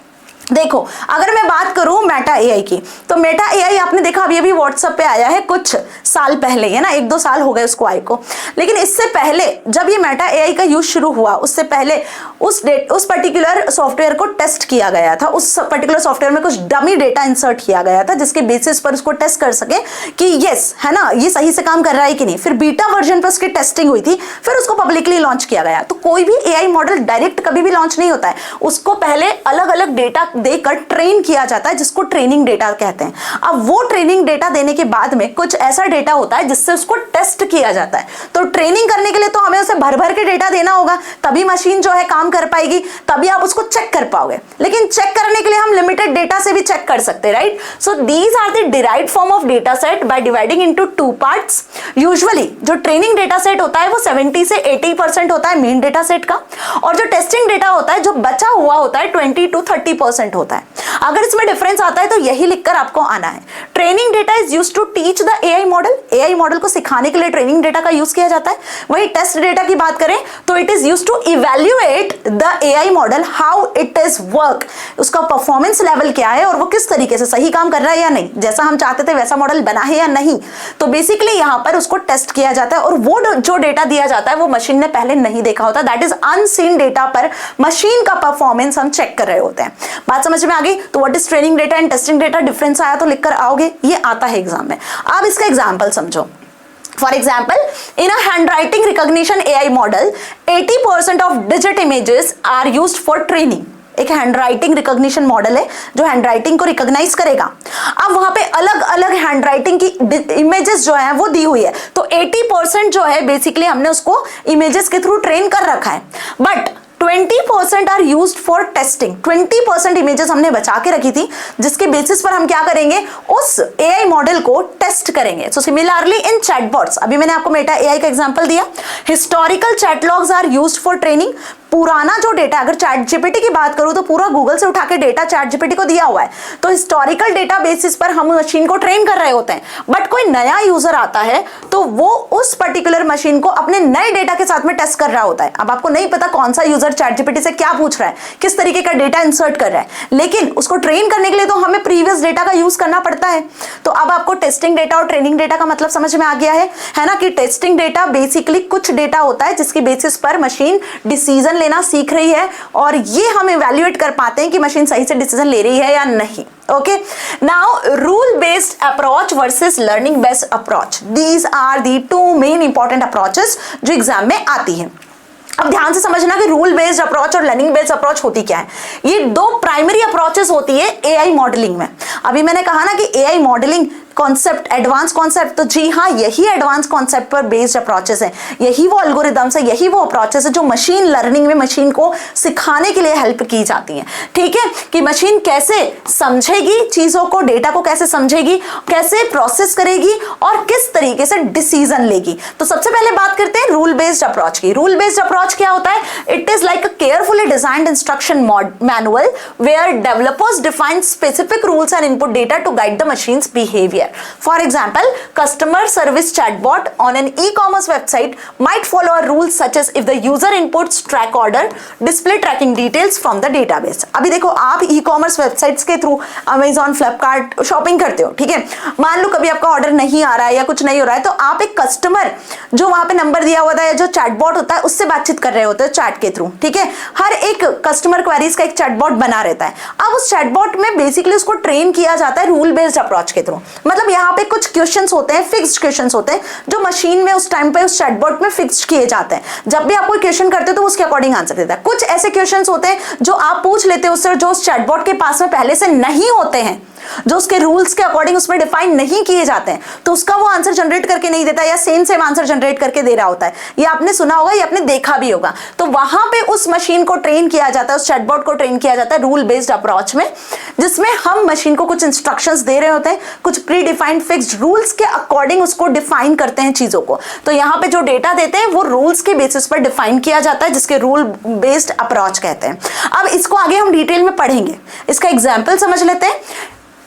देखो अगर मैं बात करूं मेटा एआई की, तो मेटा एआई आपने देखा अभी अभी व्हाट्सएप पे आया है कुछ साल पहले, है ना, 1-2 साल हो गए उसको आए को। लेकिन इससे पहले जब ये मेटा एआई का यूज शुरू हुआ, उससे पहले उस पर्टिकुलर सॉफ्टवेयर को टेस्ट किया गया था। उस पर्टिकुलर सॉफ्टवेयर में कुछ डमी डेटा इंसर्ट किया गया था, जिसके बेसिस पर उसको टेस्ट कर सके कि यस, है ना, ये सही से काम कर रहा है कि नहीं। फिर बीटा वर्जन पर उसकी टेस्टिंग हुई थी, फिर उसको पब्लिकली लॉन्च किया गया। तो कोई भी एआई मॉडल डायरेक्ट कभी भी लॉन्च नहीं होता है, उसको पहले अलग अलग डेटा देकर ट्रेन किया जाता है, जिसको ट्रेनिंग डेटा कहते हैं। अब वो ट्रेनिंग डेटा देने के बाद में कुछ ऐसा डेटा होता है जिससे उसको टेस्ट किया जाता है। तो ट्रेनिंग करने के लिए तो हमें उसे भर भर के डेटा देना होगा, तभी मशीन जो है काम कर पाएगी, तभी आप उसको चेक कर पाओगे। लेकिन चेक करने के लिए हम लिमिटेड डेटा से भी चेक कर सकते हैं, right. So these are the derived form of data set by dividing into 2 parts. Usually जो ट्रेनिंग डेटा सेट होता है वो 70 से 80% होता है मेन डेटा सेट का, और जो टेस्टिंग डेटा होता है, जो बचा हुआ होता है, 20 to 30% होता है। अगर इसमें डिफरेंस आता है तो यही लिखकर आपको आना है। Training data is used to teach the AI model. AI model को सिखाने के लिए ट्रेनिंग डेटा का यूज किया जाता है। वही टेस्ट डेटा की बात करें तो it is used to evaluate the AI model how it is work, उसका परफॉर्मेंस लेवल क्या है और वो किस तरीके से सही काम कर रहा है या नहीं, जैसा हम चाहते थे वैसा मॉडल बना है या नहीं। तो बेसिकली यहाँ पर उसको टेस्ट किया जाता है, और वो जो डेटा दिया जाता है वो मशीन ने पहले नहीं देखा होता, दैट इज अनसीन डेटा पर मशीन का परफॉर्मेंस हम चेक कर रहे होते हैं। बात समझ में आ गई। तो what is training data and testing data, difference आया तो लिखकर आओगे, ये आता है एग्जाम में। अब इसका एग्जांपल समझो। For example, in a handwriting recognition AI model, 80% of digit images are used for training. एक हैंडराइटिंग रिकॉग्निशन मॉडल है जो हैंडराइटिंग को रिकॉग्नाइज करेगा। अब वहां पे अलग अलग हैंडराइटिंग की इमेजेस जो है वो दी हुई है, तो 80% जो है बेसिकली हमने उसको इमेजेस के थ्रू ट्रेन कर रखा है, but 20% are used for testing. 20% images हमने बचा के रखी थी, जिसके बेसिस पर हम क्या करेंगे, उस एआई मॉडल को टेस्ट करेंगे। सो सिमिलरली इन चैटबॉट्स, अभी मैंने आपको मेटा एआई का एग्जांपल दिया। Historical chat logs are used for training. पुराना जो डेटा, अगर चैट जीपीटी की बात करूं तो पूरा गूगल से उठा के डेटा चैट जीपीटी को दिया हुआ है, तो हिस्टोरिकल डेटा बेसिस पर हम मशीन को ट्रेन कर रहे होते हैं। बट कोई नया यूजर आता है तो वो उस पर्टिकुलर मशीन को अपने नए डेटा के साथ में टेस्ट कर रहा होता है। अब आपको नहीं पता कौन सा यूजर चैट जीपीटी से क्या पूछ रहा है, किस तरीके का डेटा इंसर्ट कर रहा है, लेकिन उसको ट्रेन करने के लिए तो हमें प्रीवियस डेटा का यूज करना पड़ता है। तो अब आपको टेस्टिंग डेटा और ट्रेनिंग डेटा का मतलब समझ में आ गया है ना, कि टेस्टिंग डेटा बेसिकली कुछ डेटा होता है जिसकी बेसिस पर मशीन डिसीजन लेना सीख रही है, और ये हम इवैल्यूएट कर पाते हैं कि मशीन सही से डिसीजन ले रही है या नहीं। Okay, now rule based approach versus learning based approach, these are the 2 main important approaches जो एग्जाम में आती है। अब ध्यान से समझना कि रूल बेस्ड अप्रोच और लर्निंग बेस्ड अप्रोच होती क्या है। ये 2 प्राइमरी अप्रोचेस होती है एआई मॉडलिंग में। अभी मैंने कहा ना कि AI modelling concept, advance concept, तो जी हाँ, यही एडवांस कॉन्सेप्ट पर बेस्ड अप्रोचेस है, यही वो एल्गोरिदम्स है, यही वो अप्रोचेस है जो मशीन लर्निंग में मशीन को सिखाने के लिए हेल्प की जाती हैं। ठीक है, कि मशीन कैसे समझेगी चीजों को, डेटा को कैसे समझेगी, कैसे प्रोसेस करेगी और किस तरीके से डिसीजन लेगी। तो सबसे पहले बात करते हैं रूल बेस्ड अप्रोच की। रूल बेस्ड अप्रोच क्या होता है? It is like a carefully designed instruction manual where developers define specific rules and input data to guide the machine's behavior. For example, customer service chatbot on an e-commerce website might follow a rule such as if the user inputs track order, display tracking details from the database. अभी देखो, आप e-commerce websites के through Amazon, Flipkart shopping करते हो, ठीक है। मान लो कभी आपका ऑर्डर नहीं आ रहा है या कुछ नहीं हो रहा है, तो आप एक कस्टमर जो वहां पे नंबर दिया हुआ था या जो चैटबॉट होता है उससे बातचीत कर रहे होते हो चैट के थ्रू, ठीक है। हर एक कस्टमर क्वेरीज का एक चैटबॉट बना रहता है। अब उस चैटबॉट में बेसिकली उसको ट्रेन किया जाता है रूल बेस्ड अप्रोच के थ्रू। मतलब यहाँ पे कुछ क्वेश्चंस होते हैं, फिक्स्ड क्वेश्चंस होते हैं जो मशीन में उस टाइम पे उस चैटबॉट में फिक्स्ड किए जाते हैं। जब भी आप कोई क्वेश्चन करते हो तो उसके अकॉर्डिंग आंसर देता है। कुछ ऐसे क्वेश्चंस होते हैं जो आप पूछ लेते हो उससे, जो उस चैटबॉट के पास में पहले से नहीं होते हैं, जो उसके रूल्स के अकॉर्डिंग उसमें डिफाइन नहीं किए जाते हैं, तो उसका वो आंसर जनरेट करके नहीं देता या सेम आंसर जनरेट करके दे रहा होता है। ये आपने सुना होगा, ये आपने देखा भी होगा। तो वहां पे उस मशीन को ट्रेन किया जाता है, उस चैटबॉट को ट्रेन किया जाता है रूल बेस्ड अप्रोच में, जिसमें हम मशीन को कुछ इंस्ट्रक्शंस दे रहे होते हैं, कुछ प्री डिफाइंड फिक्स्ड रूल्स के अकॉर्डिंग उसको डिफाइन करते हैं चीजों को। तो यहाँ पे जो डेटा देते हैं वो रूल्स के बेसिस पर डिफाइन किया जाता है, जिसके रूल बेस्ड अप्रोच कहते हैं। अब इसको आगे हम डिटेल में पढ़ेंगे, इसका एग्जाम्पल समझ लेते हैं।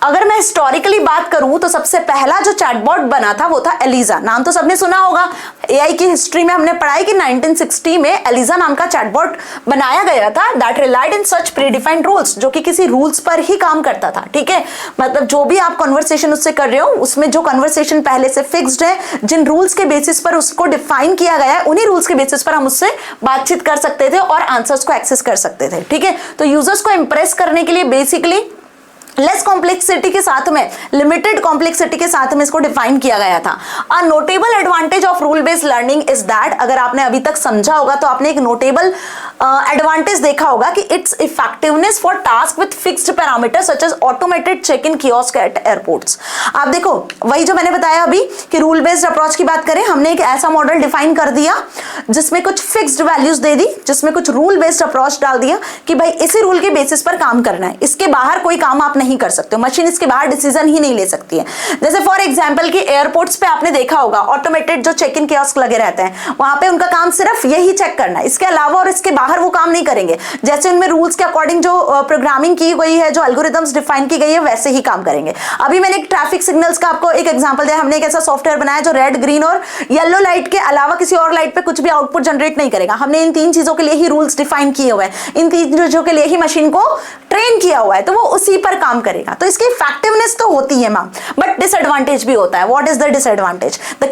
अगर मैं हिस्टोरिकली बात करूं तो सबसे पहला जो चैटबॉट बना था वो था एलिजा। नाम तो सबने सुना होगा, एआई की हिस्ट्री में हमने पढ़ा है कि 1960 में एलिजा नाम का चैटबॉट बनाया गया था, that relied in such predefined rules, जो कि किसी रूल्स पर ही काम करता था। ठीक है, मतलब जो भी आप कन्वर्सेशन उससे कर रहे हो, उसमें जो कन्वर्सेशन पहले से फिक्स्ड है, जिन रूल्स के बेसिस पर उसको डिफाइन किया गया है, उन्हीं रूल्स के बेसिस पर हम उससे बातचीत कर सकते थे और आंसर्स को एक्सेस कर सकते थे। ठीक है, तो यूजर्स को इंप्रेस करने के लिए बेसिकली लेस कॉम्प्लेक्सिटी के साथ में, लिमिटेड कॉम्प्लेक्सिटी के साथ में इसको डिफाइन किया गया था। अ notable advantage of rule based learning is that, अगर आपने अभी तक समझा होगा तो आपने एक नोटेबल एडवांटेज देखा होगा कि its effectiveness for task with fixed parameters such as automated check in kiosk at airports. आप देखो, वही जो मैंने बताया अभी कि रूल बेस्ड अप्रोच की बात करें, हमने एक ऐसा मॉडल डिफाइन कर दिया जिसमें कुछ फिक्स्ड वैल्यूज दे दी, जिसमें कुछ रूल बेस्ड अप्रोच डाल दिया कि भाई इसी रूल के बेसिस पर काम करना है, इसके बाहर कोई काम आप नहीं कर सकते हो, मशीन इसके बाहर डिसीजन ही नहीं ले सकती है। जैसे फॉर एग्जांपल कि एयरपोर्ट्स पे आपने देखा होगा ऑटोमेटेड जो चेक इन कियोस्क लगे रहते हैं, वहां पे उनका काम सिर्फ यही चेक करना है, इसके अलावा और इसके बाहर वो काम नहीं करेंगे। जैसे उनमें रूल्स के अकॉर्डिंग जो प्रोग्रामिंग की गई है, जो एल्गोरिथम्स डिफाइन की गई है, वैसे ही काम करेंगे। अभी मैंने एक ट्रैफिक सिग्नल्स का आपको एक एग्जांपल दिया, हमने एक ऐसा सॉफ्टवेयर बनाया जो रेड, ग्रीन और येलो लाइट के अलावा किसी और लाइट पे कुछ भी आउटपुट जनरेट नहीं करेगा। हमने इन तीन चीजों के लिए ही रूल्स डिफाइन किए हुए हैं, इन तीन चीजों के लिए ही मशीन को ट्रेन किया हुआ है, तो वो उसी पर काम करेगा। तो इसकी इफेक्टिवनेस तो होती है मैम, बट डिसएडवांटेज भी होता है। What is the disadvantage? The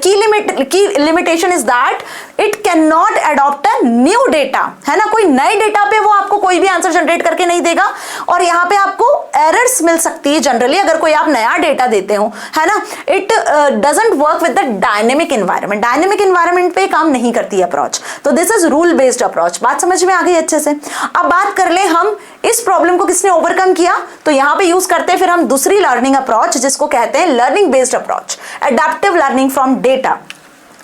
key limitation is that it can not adopt a new data, है ना, कोई नए डेटा पे वो आपको कोई भी आंसर जनरेट करके नहीं देगा, और यहाँ पे आपको एरर्स मिल सकती है जनरली अगर कोई आप नया डेटा देते हो, है ना। It doesn't work with the dynamic environment, dynamic environment पे काम नहीं करती अप्रोच। तो this is rule based approach. बात समझ में आ गई अच्छे से? अब बात कर ले हम इस प्रॉब्लम को किसने ओवरकम किया, तो यहां पे यूज करते हैं फिर हम दूसरी लर्निंग अप्रोच, जिसको कहते हैं learning based approach, adaptive learning from data.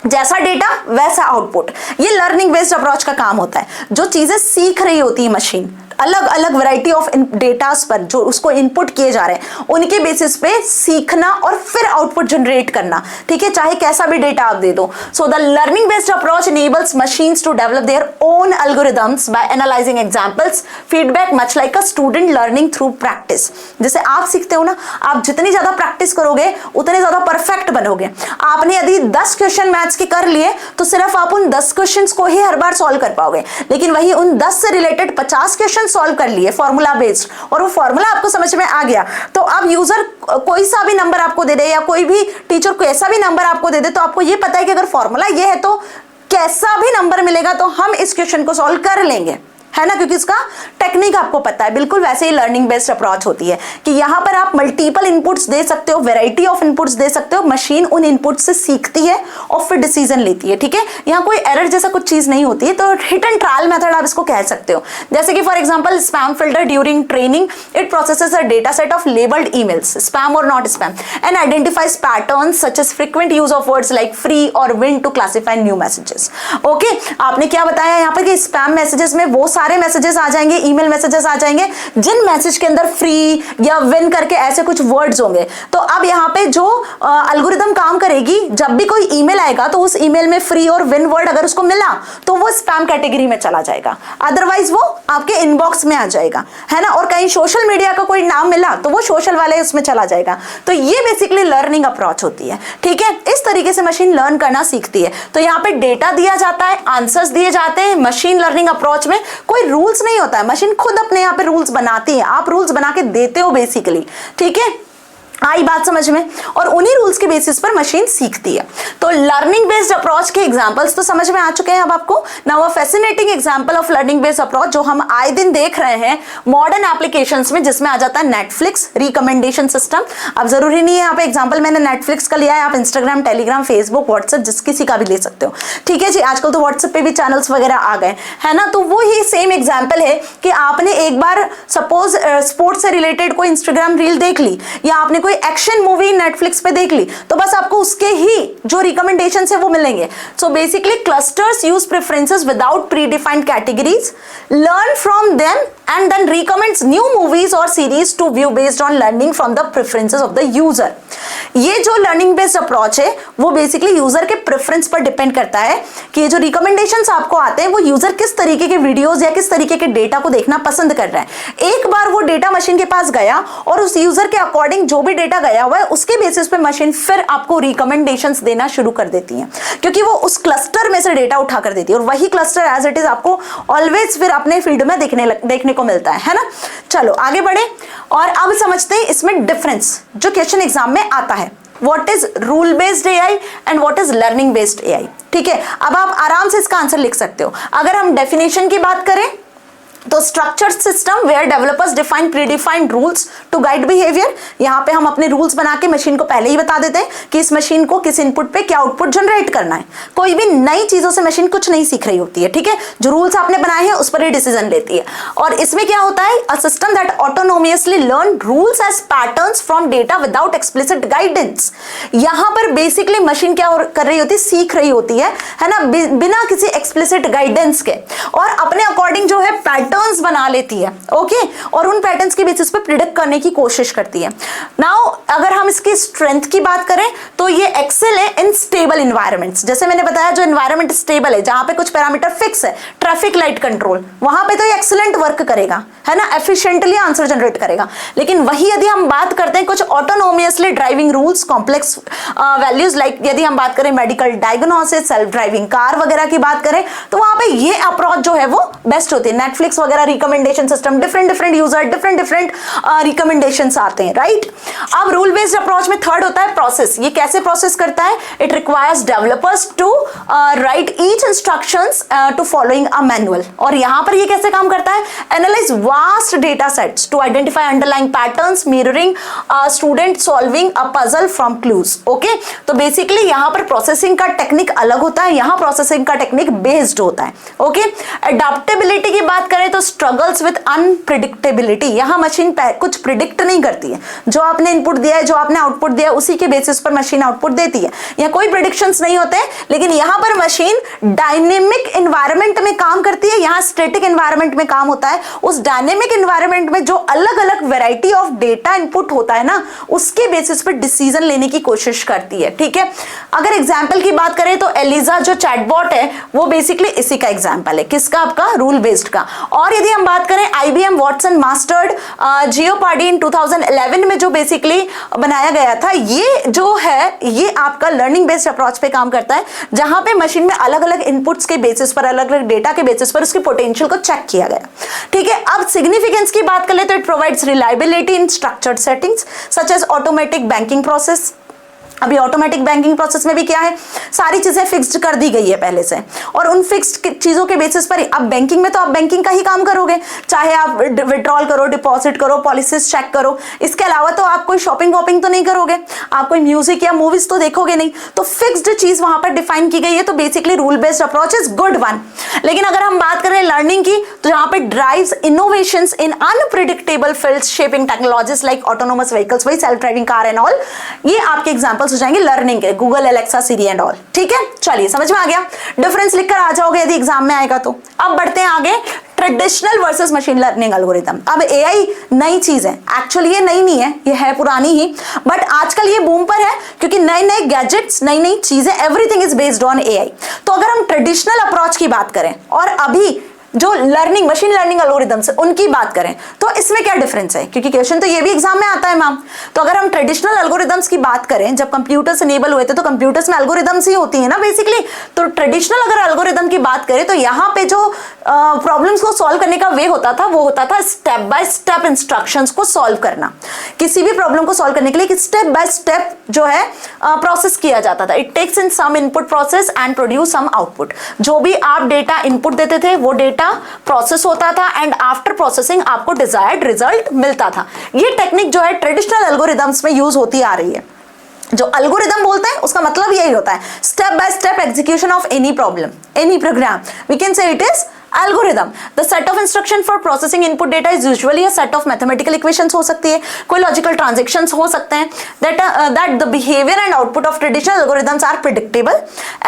जैसा डेटा वैसा आउटपुट, ये लर्निंग बेस्ड अप्रोच का काम होता है। जो चीजें सीख रही होती है मशीन, अलग अलग वैरायटी ऑफ डेटास पर जो उसको इनपुट किए जा रहे हैं, उनके बेसिस पे सीखना और फिर आउटपुट जनरेट करना। ठीक है, चाहे कैसा भी डेटा आप दे दो। So the learning based approach enables machines to develop their own algorithms by analyzing examples, feedback much like a student learning through practice। जैसे आप सीखते हो ना, आप जितनी ज्यादा प्रैक्टिस करोगे उतने ज्यादा परफेक्ट बनोगे। आपने यदि 10 क्वेश्चन मैथ्स के कर लिए तो सिर्फ आप उन 10 क्वेश्चंस को ही हर बार सॉल्व कर पाओगे, लेकिन वही उन 10 से रिलेटेड 50 क्वेश्चन सॉल्व कर लिए फॉर्मूला बेस्ड, और वो फॉर्मूला आपको समझ में आ गया, तो अब यूजर कोई सा भी नंबर आपको दे दे या कोई भी टीचर को ऐसा भी नंबर आपको दे दे, तो आपको ये पता है कि अगर फॉर्मूला ये है तो कैसा भी नंबर मिलेगा तो हम इस क्वेश्चन को सॉल्व कर लेंगे, है ना, क्योंकि इसका टेक्निक आपको पता है। बिल्कुल वैसे ही लर्निंग बेस्ड अप्रोच होती है कि यहां पर आप मल्टीपल इनपुट्स दे सकते हो, वैरायटी ऑफ इनपुट्स दे सकते हो, मशीन उन इनपुट्स से सीखती है और फिर डिसीजन लेती है। ठीक है, यहां कोई एरर जैसा कुछ चीज नहीं होती है, तो हिट एंड ट्रायल मेथड आप इसको कह सकते हो। जैसे कि for example spam filter during training, it processes a data set of labelled emails, spam और not spam, and identifies patterns such as frequent use of words like free और win to classify new messages. Okay, आपने क्या बताया यहाँ पर कि spam messages में वो सारे मैसेजेस आ जाएंगे, ईमेल मैसेजेस आ जाएंगे जिन मैसेज के अंदर फ्री या विन करके ऐसे कुछ वर्ड्स होंगे। तो अब यहाँ पे जो एल्गोरिथम काम करेगी, जब भी कोई ईमेल आएगा तो उस ईमेल में फ्री और विन वर्ड अगर उसको मिला तो वो स्पैम कैटेगरी में चला जाएगा, अदरवाइज वो आपके इनबॉक्स में आ जाएगा, है ना। और कहीं सोशल मीडिया का कोई नाम मिला तो वो सोशल वाले उसमें चला जाएगा। तो ये बेसिकली लर्निंग अप्रोच होती है। ठीक है, इस तरीके से मशीन लर्न करना सीखती है। तो यहाँ पे डेटा दिया जाता है, आंसर्स दिए जाते हैं। मशीन लर्निंग अप्रोच में कोई रूल्स नहीं होता है, मशीन खुद अपने यहाँ पे रूल्स बनाती है, आप रूल्स बना के देते हो बेसिकली। ठीक है, आई बात समझ में, और उन्हीं रूल्स के बेसिस पर मशीन सीखती है। तो लर्निंग बेस्ड अप्रोच के एग्जांपल्स तो समझ में आ चुके हैं अब आपको। Now a fascinating example of learning based approach जो हम आए दिन देख रहे हैं मॉडर्न एप्लीकेशंस में, जिसमें आ जाता है नेटफ्लिक्स रिकमेंडेशन सिस्टम। अब जरूरी नहीं है यहाँ पे एग्जांपल मैंने नेटफ्लिक्स का लिया है, आप इंस्टाग्राम, टेलीग्राम, फेसबुक, व्हाट्सएप जिस किसी का भी ले सकते हो, ठीक है जी। आजकल तो व्हाट्सएप पे भी चैनल्स वगैरह आ गए है ना। तो वो ही सेम एग्जाम्पल है कि आपने एक बार सपोज स्पोर्ट्स से रिलेटेड कोई इंस्टाग्राम रील देख ली, या आपने कोई एक्शन मूवी नेटफ्लिक्स पे देख ली, तो बस आपको उसके ही जो रिकमेंडेशंस है वो मिलेंगे। So basically clusters use preferences without predefined categories, learn from them and then recommends new movies और series to view based on learning from the preferences of the user. ये जो लर्निंग बेस्ड अप्रोच है वो basically user के preference पर depend करता है कि ये जो रिकमेंडेशंस आपको आते हैं वो यूजर किस तरीके के वीडियोस या किस तरीके के डेटा को देखना पसंद कर रहा है। एक बार वो डेटा मशीन के पास गया और उस यूजर के अकॉर्डिंग जो भी डेटा गया हुआ है उसके बेसिस पे मशीन फिर आपको रिकमेंडेशंस देना शुरू कर देती है, क्योंकि वो उस क्लस्टर में से डेटा उठा कर देती है, और वही क्लस्टर एज इट इज आपको ऑलवेज फिर अपने फील्ड में देखने को मिलता है ना। चलो आगे बढ़े और अब समझते हैं इसमें डिफरेंस जो क्वेश्चन एग्जाम में आता है। What is rule based AI and what is learning based AI? ठीक है, अब आप आराम से इसका आंसर लिख सकते हो। अगर हम डेफिनेशन की बात करें तो structured system where developers define predefined rules to guide behavior. यहाँ पे हम अपने रूल्स बना के मशीन को पहले ही बता देते हैं कि इस मशीन को किस इनपुट पे क्या आउटपुट जनरेट करना है। कोई भी नई चीजों से मशीन कुछ नहीं सीख रही होती है, ठीक है। जो रूल्स आपने बनाए हैं उस पर ही डिसीजन लेती है। और इसमें क्या होता है, a system that autonomously learn rules as patterns from data without explicit guidance. यहाँ पर बेसिकली मशीन क्या कर रही होती है, सीख रही होती है ना, बिना किसी एक्सप्लिसिट गाइडेंस के, और अपने अकॉर्डिंग जो है पैटर्न्स बना लेती है, ओके, और उन पैटर्न्स के बेसिस पे प्रिडिक्ट करने की कोशिश करती है। नाउ अगर हम इसकी स्ट्रेंथ की बात करें तो ये एक्सेल है इन स्टेबल इन्वायरमेंट्स। जैसे मैंने बताया जो इन्वायरमेंट स्टेबल है, जहां पे कुछ पैरामीटर फिक्स है, ट्रैफिक लाइट कंट्रोल, वहां पे तो ये एक्सीलेंट वर्क करेगा, है ना, एफिशिएंटली आंसर जनरेट करेगा। लेकिन वही यदि हम बात करते हैं कुछ autonomously driving rules, complex values, like यदि हम बात करें medical diagnosis, self driving car वगैरह की बात करें, तो वहां पे ये अप्रोच जो है वो बेस्ट होती है। नेटफ्लिक्स वगैरह recommendation system, different user, different recommendations आते हैं, राइट। अब रूल बेस्ड अप्रोच में थर्ड होता है प्रोसेस। ये कैसे प्रोसेस करता है, it requires developers to write each instructions to following a manual. और यहां पर ये कैसे काम करता है, analyze vast data sets to identify underlying patterns, mirroring student solving a puzzle from clues, okay. तो बेसिकली यहां पर प्रोसेसिंग का टेक्निक अलग होता है, यहां प्रोसेसिंग का टेक्निक बेस्ड होता है, ओके। अडैप्टेबिलिटी की बात करें तो स्ट्रगल्स विद अनप्रिडिक्टेबिलिटी। यहां मशीन कुछ प्रिडिक्ट नहीं करती है, जो आपने इनपुट दिया है, जो आपने आउटपुट दिया है, उसी के बेसिस पर मशीन आउटपुट देती है। यहाँ कोई प्रिडिक्शंस नहीं होते, लेकिन यहां पर मशीन डायनेमिक एनवायरनमेंट में काम करती है, यहां स्टैटिक एनवायरनमेंट में काम होता है। उस डायनेमिक एनवायरनमेंट में जो अलग अलग वैरायटी ऑफ डेटा इनपुट होता है ना, उसके बेसिस पर डिसीजन लेने की कोशिश करती है, ठीक है। अगर एग्जाम्पल की बात करें तो एलिजा जो चैटबॉट है वो बेसिकली इसी का एग्जाम्पल है, किसका, आपका रूल बेस्ड का। और यदि हम बात करें IBM वाटसन मास्टर्ड जियोपार्डी इन 2011 में जो बेसिकली बनाया गया था, ये जो है ये आपका लर्निंग बेस्ड अप्रोच पे काम करता है, जहां पे मशीन में अलग अलग इनपुट्स के बेसिस पर, अलग अलग डेटा के बेसिस पर उसकी पोटेंशियल को चेक किया गया, ठीक है। अब सिग्निफिकेंस की बात कर ले तो it provides reliability in structured settings such as automatic banking process. अभी ऑटोमेटिक बैंकिंग प्रोसेस में भी क्या है, सारी चीजें फिक्स्ड कर दी गई है पहले से, और उन फिक्स्ड चीजों के बेसिस पर अब बैंकिंग में तो आप बैंकिंग का ही काम करोगे, चाहे आप विड्रॉल करो, डिपॉजिट करो, पॉलिसीज चेक करो। इसके अलावा तो आप कोई शॉपिंग वॉपिंग तो नहीं करोगे, आप कोई म्यूजिक या मूवीज तो देखोगे नहीं, तो फिक्स्ड चीज वहां पर डिफाइन की गई है। तो basically rule based approach is good one. लेकिन अगर हम बात करें लर्निंग की, तो यहाँ पे drives innovations in unpredictable fields shaping technologies like autonomous vehicles, वही self driving car and all, ये आपके एग्जांपल्स हो जाएंगे लर्निंग के, Google, Alexa, Siri and all, ठीक है। चलिए समझ में आ गया, डिफरेंस लिखकर आ जाओगे यदि एग्जाम में आएगा तो। अब बढ़ते हैं आगे, traditional versus machine learning algorithm. अब एआई नई चीज है, एक्चुअली ये नई नहीं है, ये है पुरानी ही, बट आजकल ये बूम पर है क्योंकि नए नए गैजेट्स, नई नई चीजें, everything is based on AI. तो अगर हम ट्रेडिशनल अप्रोच की बात करें और अभी जो लर्निंग मशीन लर्निंग एल्गोरिदम्स है उनकी बात करें तो इसमें क्या डिफरेंस है, क्योंकि क्वेश्चन तो ये भी एग्जाम में आता है मैम। तो अगर हम ट्रेडिशनल एल्गोरिदम्स की बात करें, जब कंप्यूटर्स इनेबल हुए थे तो कंप्यूटर्स में एल्गोरिदम्स ही होती है ना बेसिकली। तो ट्रेडिशनल अगर एल्गोरिदम की बात करें तो यहाँ पे जो प्रॉब्लम्स को सॉल्व करने का वे होता था वो होता था स्टेप बाय स्टेप इंस्ट्रक्शंस को सॉल्व करना। किसी भी प्रॉब्लम को सॉल्व करने के लिए स्टेप बाय स्टेप जो है प्रोसेस किया जाता था। It takes in some input process and produce some output. जो भी आप डेटा इनपुट देते थे वो डेटा प्रोसेस होता था एंड आफ्टर प्रोसेसिंग आपको डिजायर्ड रिजल्ट मिलता था। ये टेक्निक जो है ट्रेडिशनल एल्गोरिदम्स में यूज होती आ रही है। जो एल्गोरिदम बोलते हैं उसका मतलब यही होता है step by step execution of any problem, any program. We can say it is algorithm. The set of instruction for processing input data is usually a set of mathematical equations हो सकती है, कोई logical transactions हो सकते हैं that the behavior and output of traditional algorithms are predictable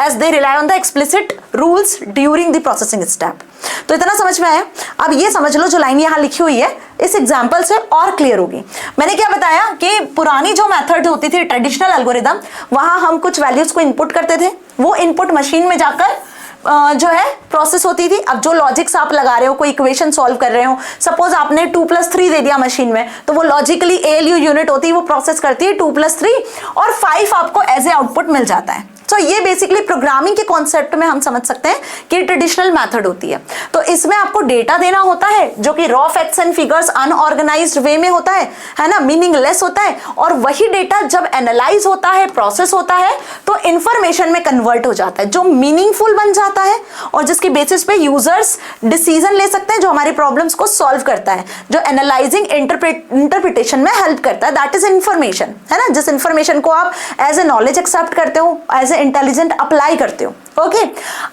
as they rely on the explicit rules during the processing step. तो इतना समझ में आया। अब ये समझ लो जो लाइन यहाँ लिखी हुई है इस एग्जाम्पल से और क्लियर होगी। मैंने क्या बताया कि पुरानी जो मेथड होती थी ट्रेडिशनल एल्गोरिदम, वहां हम कुछ वैल्यूज को इनपुट करते थे, वो इनपुट मशीन में जाकर जो है प्रोसेस होती थी। अब जो लॉजिक्स आप लगा रहे हो, कोई इक्वेशन सॉल्व कर रहे हो, सपोज आपने 2+3 दे दिया मशीन में, तो वो लॉजिकली ALU यूनिट होती है, वो प्रोसेस करती है 2+3 और 5 आपको एज ए आउटपुट मिल जाता है। तो ये बेसिकली प्रोग्रामिंग के कॉन्सेप्ट में हम समझ सकते हैं कि ट्रेडिशनल मेथड होती है। तो इसमें आपको डेटा देना होता है जो कि raw facts and figures unorganised way में होता है ना, मीनिंगलेस होता है। और वही डेटा जब एनालाइज होता है, प्रोसेस होता है, तो इंफॉर्मेशन में कन्वर्ट हो जाता है जो मीनिंगफुल बन जाता है और जिसकी बेसिस पे यूजर्स डिसीजन ले सकते हैं, जो हमारी प्रॉब्लम्स को सॉल्व करता है, जो एनालाइजिंग इंटरप्रिटेशन में हेल्प करता है। दैट इज इंफॉर्मेशन, है ना, जिस इंफॉर्मेशन को आप एज ए नॉलेज एक्सेप्ट करते हो, एज ए इंटेलिजेंट अप्लाई करते हो। ओके,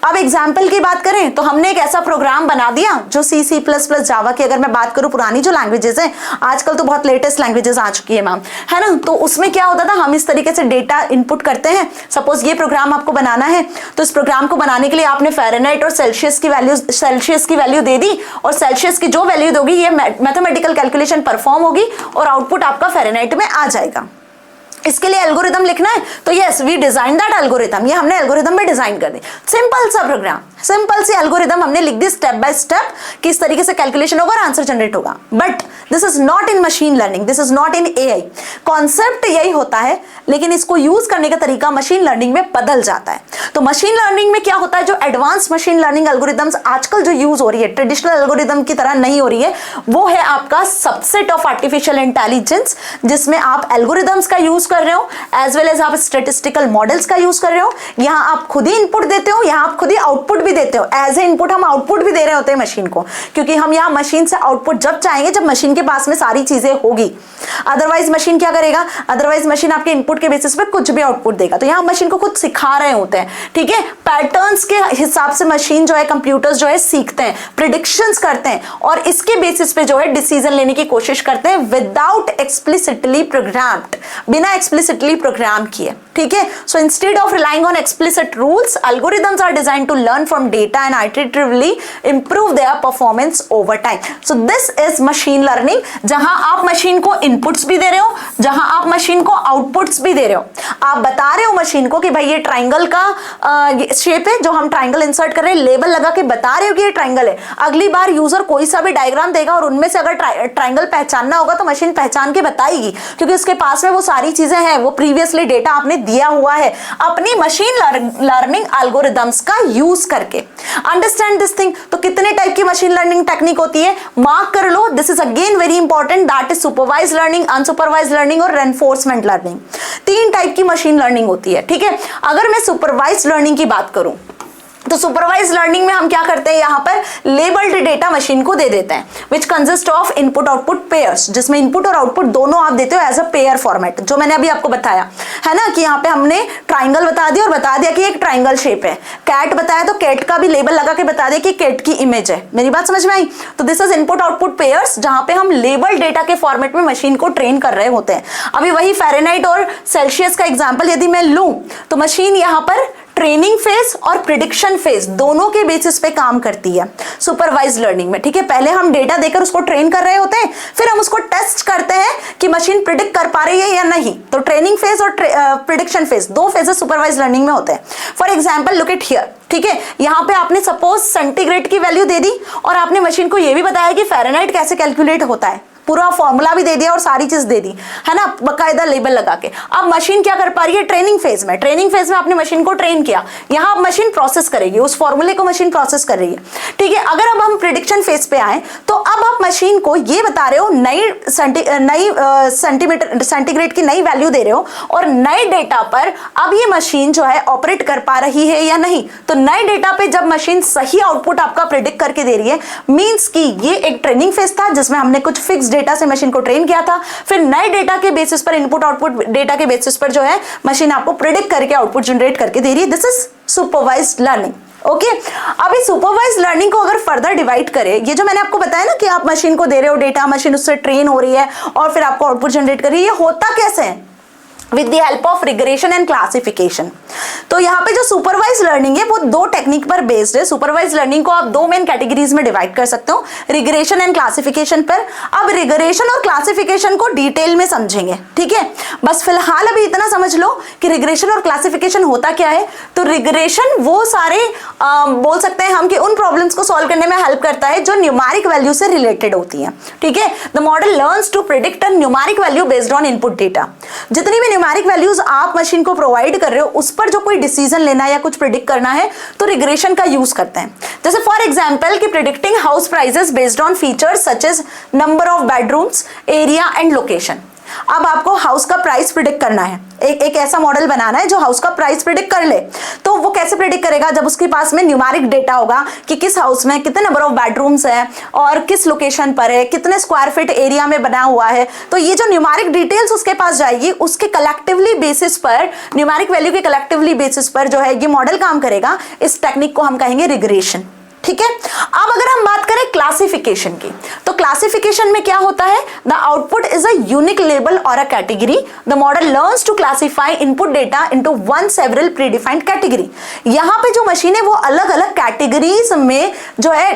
अब एग्जाम्पल की बात करें तो हमने एक ऐसा प्रोग्राम बना दिया जो C++, जावा की अगर मैं बात करूं, पुरानी जो लैंग्वेजेस हैं, आजकल तो बहुत लेटेस्ट लैंग्वेजेस आ चुकी है मैम, है ना। तो उसमें क्या होता था, हम इस तरीके से डेटा इनपुट करते हैं। सपोज ये प्रोग्राम आपको बनाना है, तो इस प्रोग्राम को बनाने के लिए आपने फ़ारेनहाइट और सेल्सियस की वैल्यू दे दी, और सेल्सियस की जो वैल्यू दोगी ये मैथमेटिकल कैलकुलेशन परफॉर्म होगी और आउटपुट आपका फ़ारेनहाइट में आ जाएगा। इसके लिए एल्गोरिदम लिखना है, तो yes we design that algorithm, ये हमने एल्गोरिदम में डिजाइन कर दी। सिंपल सा प्रोग्राम, सिंपल सी एल्गोरिदम हमने लिख दी स्टेप बाय स्टेप, किस तरीके से कैलकुलेशन होगा और आंसर जनरेट होगा। But this is not in machine learning, this is not in AI। Concept यही होता है, लेकिन इसको यूज करने का तरीका मशीन लर्निंग में बदल जाता है। तो मशीन लर्निंग में क्या होता है, जो एडवांस मशीन लर्निंग एल्गोरिदम्स आजकल जो यूज हो रही है, ट्रेडिशनल एल्गोरिदम की तरह नहीं हो रही है, वो है आपका सबसेट ऑफ आर्टिफिशियल इंटेलिजेंस, जिसमें आप एल्गोरिदम्स का यूज कर रहे हो एज वेल एज आप स्टैटिस्टिकल मॉडल्स का यूज कर रहे हो। यहां आप खुद ही इनपुट देते हो, यहां आप खुद ही आउटपुट भी देते हो। एज ए इनपुट हम आउटपुट भी दे रहे होते हैं मशीन को, क्योंकि हम यहां मशीन से आउटपुट जब चाहेंगे जब मशीन के पास में सारी चीजें होगी। अदरवाइज मशीन क्या करेगा, अदरवाइज मशीन आपके इनपुट के बेसिस पे कुछ भी आउटपुट देगा। तो यहां मशीन को खुद सिखा रहे होते हैं, ठीक है। पैटर्न्स के हिसाब से मशीन जो है, कंप्यूटर्स जो है सीखते हैं, प्रिडिक्शंस करते हैं और इसके बेसिस पे जो है डिसीजन लेने की कोशिश करते हैं विदाउट एक्सप्लिसिटली प्रोग्राम्ड, बिना एक्सप्लिसिटली प्रोग्राम किए, ठीक है। So instead of relying on explicit rules, algorithms are designed to learn from data and iteratively improve their performance over time. So this is machine learning, जहां आप machine को inputs भी दे रहे हो, जहां आप मशीन को आउटपुट्स भी दे रहे हो। आप बता रहे हो मशीन को कि भाई ये ट्राइंगल का शेप है, जो हम ट्राइंगल इंसर्ट कर रहे हैं, लेबल लगा के बता रहे हो कि ये ट्राइंगल है। अगली बार यूजर कोई सा भी डायग्राम देगा और उनमें से अगर ट्राइंगल पहचानना होगा तो मशीन पहचान के बताएगी, क्योंकि उसके पास में वो सारी चीजें हैं, वो प्रीवियसली डेटा आपने दिया हुआ है अपनी मशीन लर्निंग एल्गोरिदम्स का यूज करके। Understand this thing. तो कितने टाइप की मशीन लर्निंग टेक्निक होती है, मार्क कर लो। This is again very important, that is supervise learning, unsupervise learning और रेनफोर्समेंट लर्निंग। 3 टाइप की मशीन लर्निंग होती है, ठीक है। अगर मैं सुपरवाइज लर्निंग की बात करूं तो सुपरवाइज लर्निंग में हम क्या करते हैं, यहाँ पर लेबल्ड डेटा मशीन को दे देते हैं, which consist of input output pairs, जिसमें इनपुट और आउटपुट दोनों आप देते हो एज अ पेयर फॉर्मेट, जो मैंने अभी आपको बताया है ना, कि यहाँ पे हमने ट्राइंगल बता दिया और बता दिया कि एक ट्राइंगल शेप है। कैट बताया तो कैट का भी लेबल लगा के बता दिया कि कैट की इमेज है। मेरी बात समझ में आई? तो this is input output pairs, जहां पे हम लेबल डेटा के फॉर्मेट में मशीन को ट्रेन कर रहे होते हैं। अभी वही फ़ारेनहाइट और सेल्सियस का एग्जाम्पल यदि मैं लूं तो मशीन यहाँ पर ट्रेनिंग फेज और प्रिडिक्शन फेज दोनों के बेसिस पे काम करती है सुपरवाइज लर्निंग में, ठीक है। पहले हम डेटा देकर उसको ट्रेन कर रहे होते हैं, फिर हम उसको टेस्ट करते हैं कि मशीन प्रिडिक्ट कर पा रही है या नहीं। तो ट्रेनिंग फेज और प्रिडिक्शन फेज, दो फेजेस सुपरवाइज लर्निंग में होते हैं। For example look it here, ठीक है। यहां पे आपने सपोज सेंटीग्रेड की वैल्यू दे दी और आपने मशीन को यह भी बताया कि फ़ारेनहाइट कैसे कैलकुलेट होता है, पूरा फॉर्मूला भी दे दिया और सारी चीज दे दी, है ना, बकायदा लेबल लगा के। अब मशीन क्या कर पा रही है ट्रेनिंग फेज में, ट्रेनिंग फेज में आपने मशीन को ट्रेन किया, यहां मशीन प्रोसेस करेगी, उस फॉर्मूले को मशीन प्रोसेस कर रही है, ठीक है। अगर अब हम प्रिडिक्शन फेज पे आए तो अब आप मशीन को ये बता रहे हो, नई सेंटीग्रेड की नई वैल्यू दे रहे हो और नए डेटा पर अब ये मशीन जो है ऑपरेट कर पा रही है या नहीं। तो नए डेटा पे जब मशीन सही आउटपुट आपका प्रिडिक्ट करके दे रही है, मींस कि ये एक ट्रेनिंग फेज था जिसमें हमने कुछ फिक्स डेटा से मशीन को ट्रेन किया था, फिर नए डेटा के बेसिस पर, इनपुट आउटपुट डेटा के बेसिस पर जो है मशीन आपको प्रिडिक्ट करके आउटपुट जनरेट करके दे रही है। This is supervised learning, okay. अब इस सुपरवाइज्ड लर्निंग को अगर फर्दर डिवाइड करें, ये जो मैंने आपको बताया ना कि आप मशीन को दे रहे हो डेटा, मशीन उससे ट्रेन हो रही है और फिर आपको आउटपुट जनरेट कर रही है, ये होता कैसे है? With the help of regression and classification. तो यहाँ पे जो सुपरवाइज लर्निंग है वो दो टेक्निक पर बेस्ड है। सुपरवाइज लर्निंग को आप दो मेन कैटेगरीज में डिवाइड कर सकते हो, रिग्रेशन एंड क्लासिफिकेशन पर। अब रिग्रेशन और क्लासिफिकेशन को डिटेल में समझेंगे, ठीक है। बस फिलहाल अभी इतना समझ लो कि रिग्रेशन और क्लासिफिकेशन होता क्या है। तो रिग्रेशन वो सारे बोल सकते हैं हम कि उन प्रॉब्लम्स को सॉल्व करने में हेल्प करता है जो न्यूमेरिक वैल्यू से रिलेटेड होती है, ठीक है। The model learns to predict a numeric value based on input data. जितनी भी न्यूमेरिक वैल्यूज आप मशीन को प्रोवाइड कर रहे हो उस पर जो कोई डिसीजन लेना है या कुछ प्रिडिक्ट करना है तो रिग्रेशन का यूज करते हैं। जैसे फॉर एग्जांपल कि predicting house prices based on features such as number of bedrooms, area and location. अब आपको हाउस का प्राइस प्रिडिक्ट करना है, एक ऐसा मॉडल बनाना है जो हाउस का प्राइस प्रिडिक्ट कर ले। तो वो कैसे प्रिडिक्ट करेगा? जब उसके पास में न्यूमेरिक डेटा होगा कि किस हाउस में कितने नंबर ऑफ बेडरूम्स है और किस लोकेशन पर है, कितने स्क्वायर फीट एरिया में बना हुआ है। तो ये जो न्यूमेरिक डिटेल्स उसके पास जाएगी, उसके कलेक्टिवली बेसिस पर, न्यूमेरिक वैल्यू के कलेक्टिवली बेसिस पर जो है ये मॉडल काम करेगा। इस टेक्निक को हम कहेंगे रिग्रेशन, ठीक है। अब अगर हम बात करें क्लासिफिकेशन की, तो क्लासिफिकेशन में क्या होता है? The output is a unique label और a category. The model learns to classify input data into one several predefined category. यहां पे जो मशीन है वो अलग अलग कैटेगरीज में जो है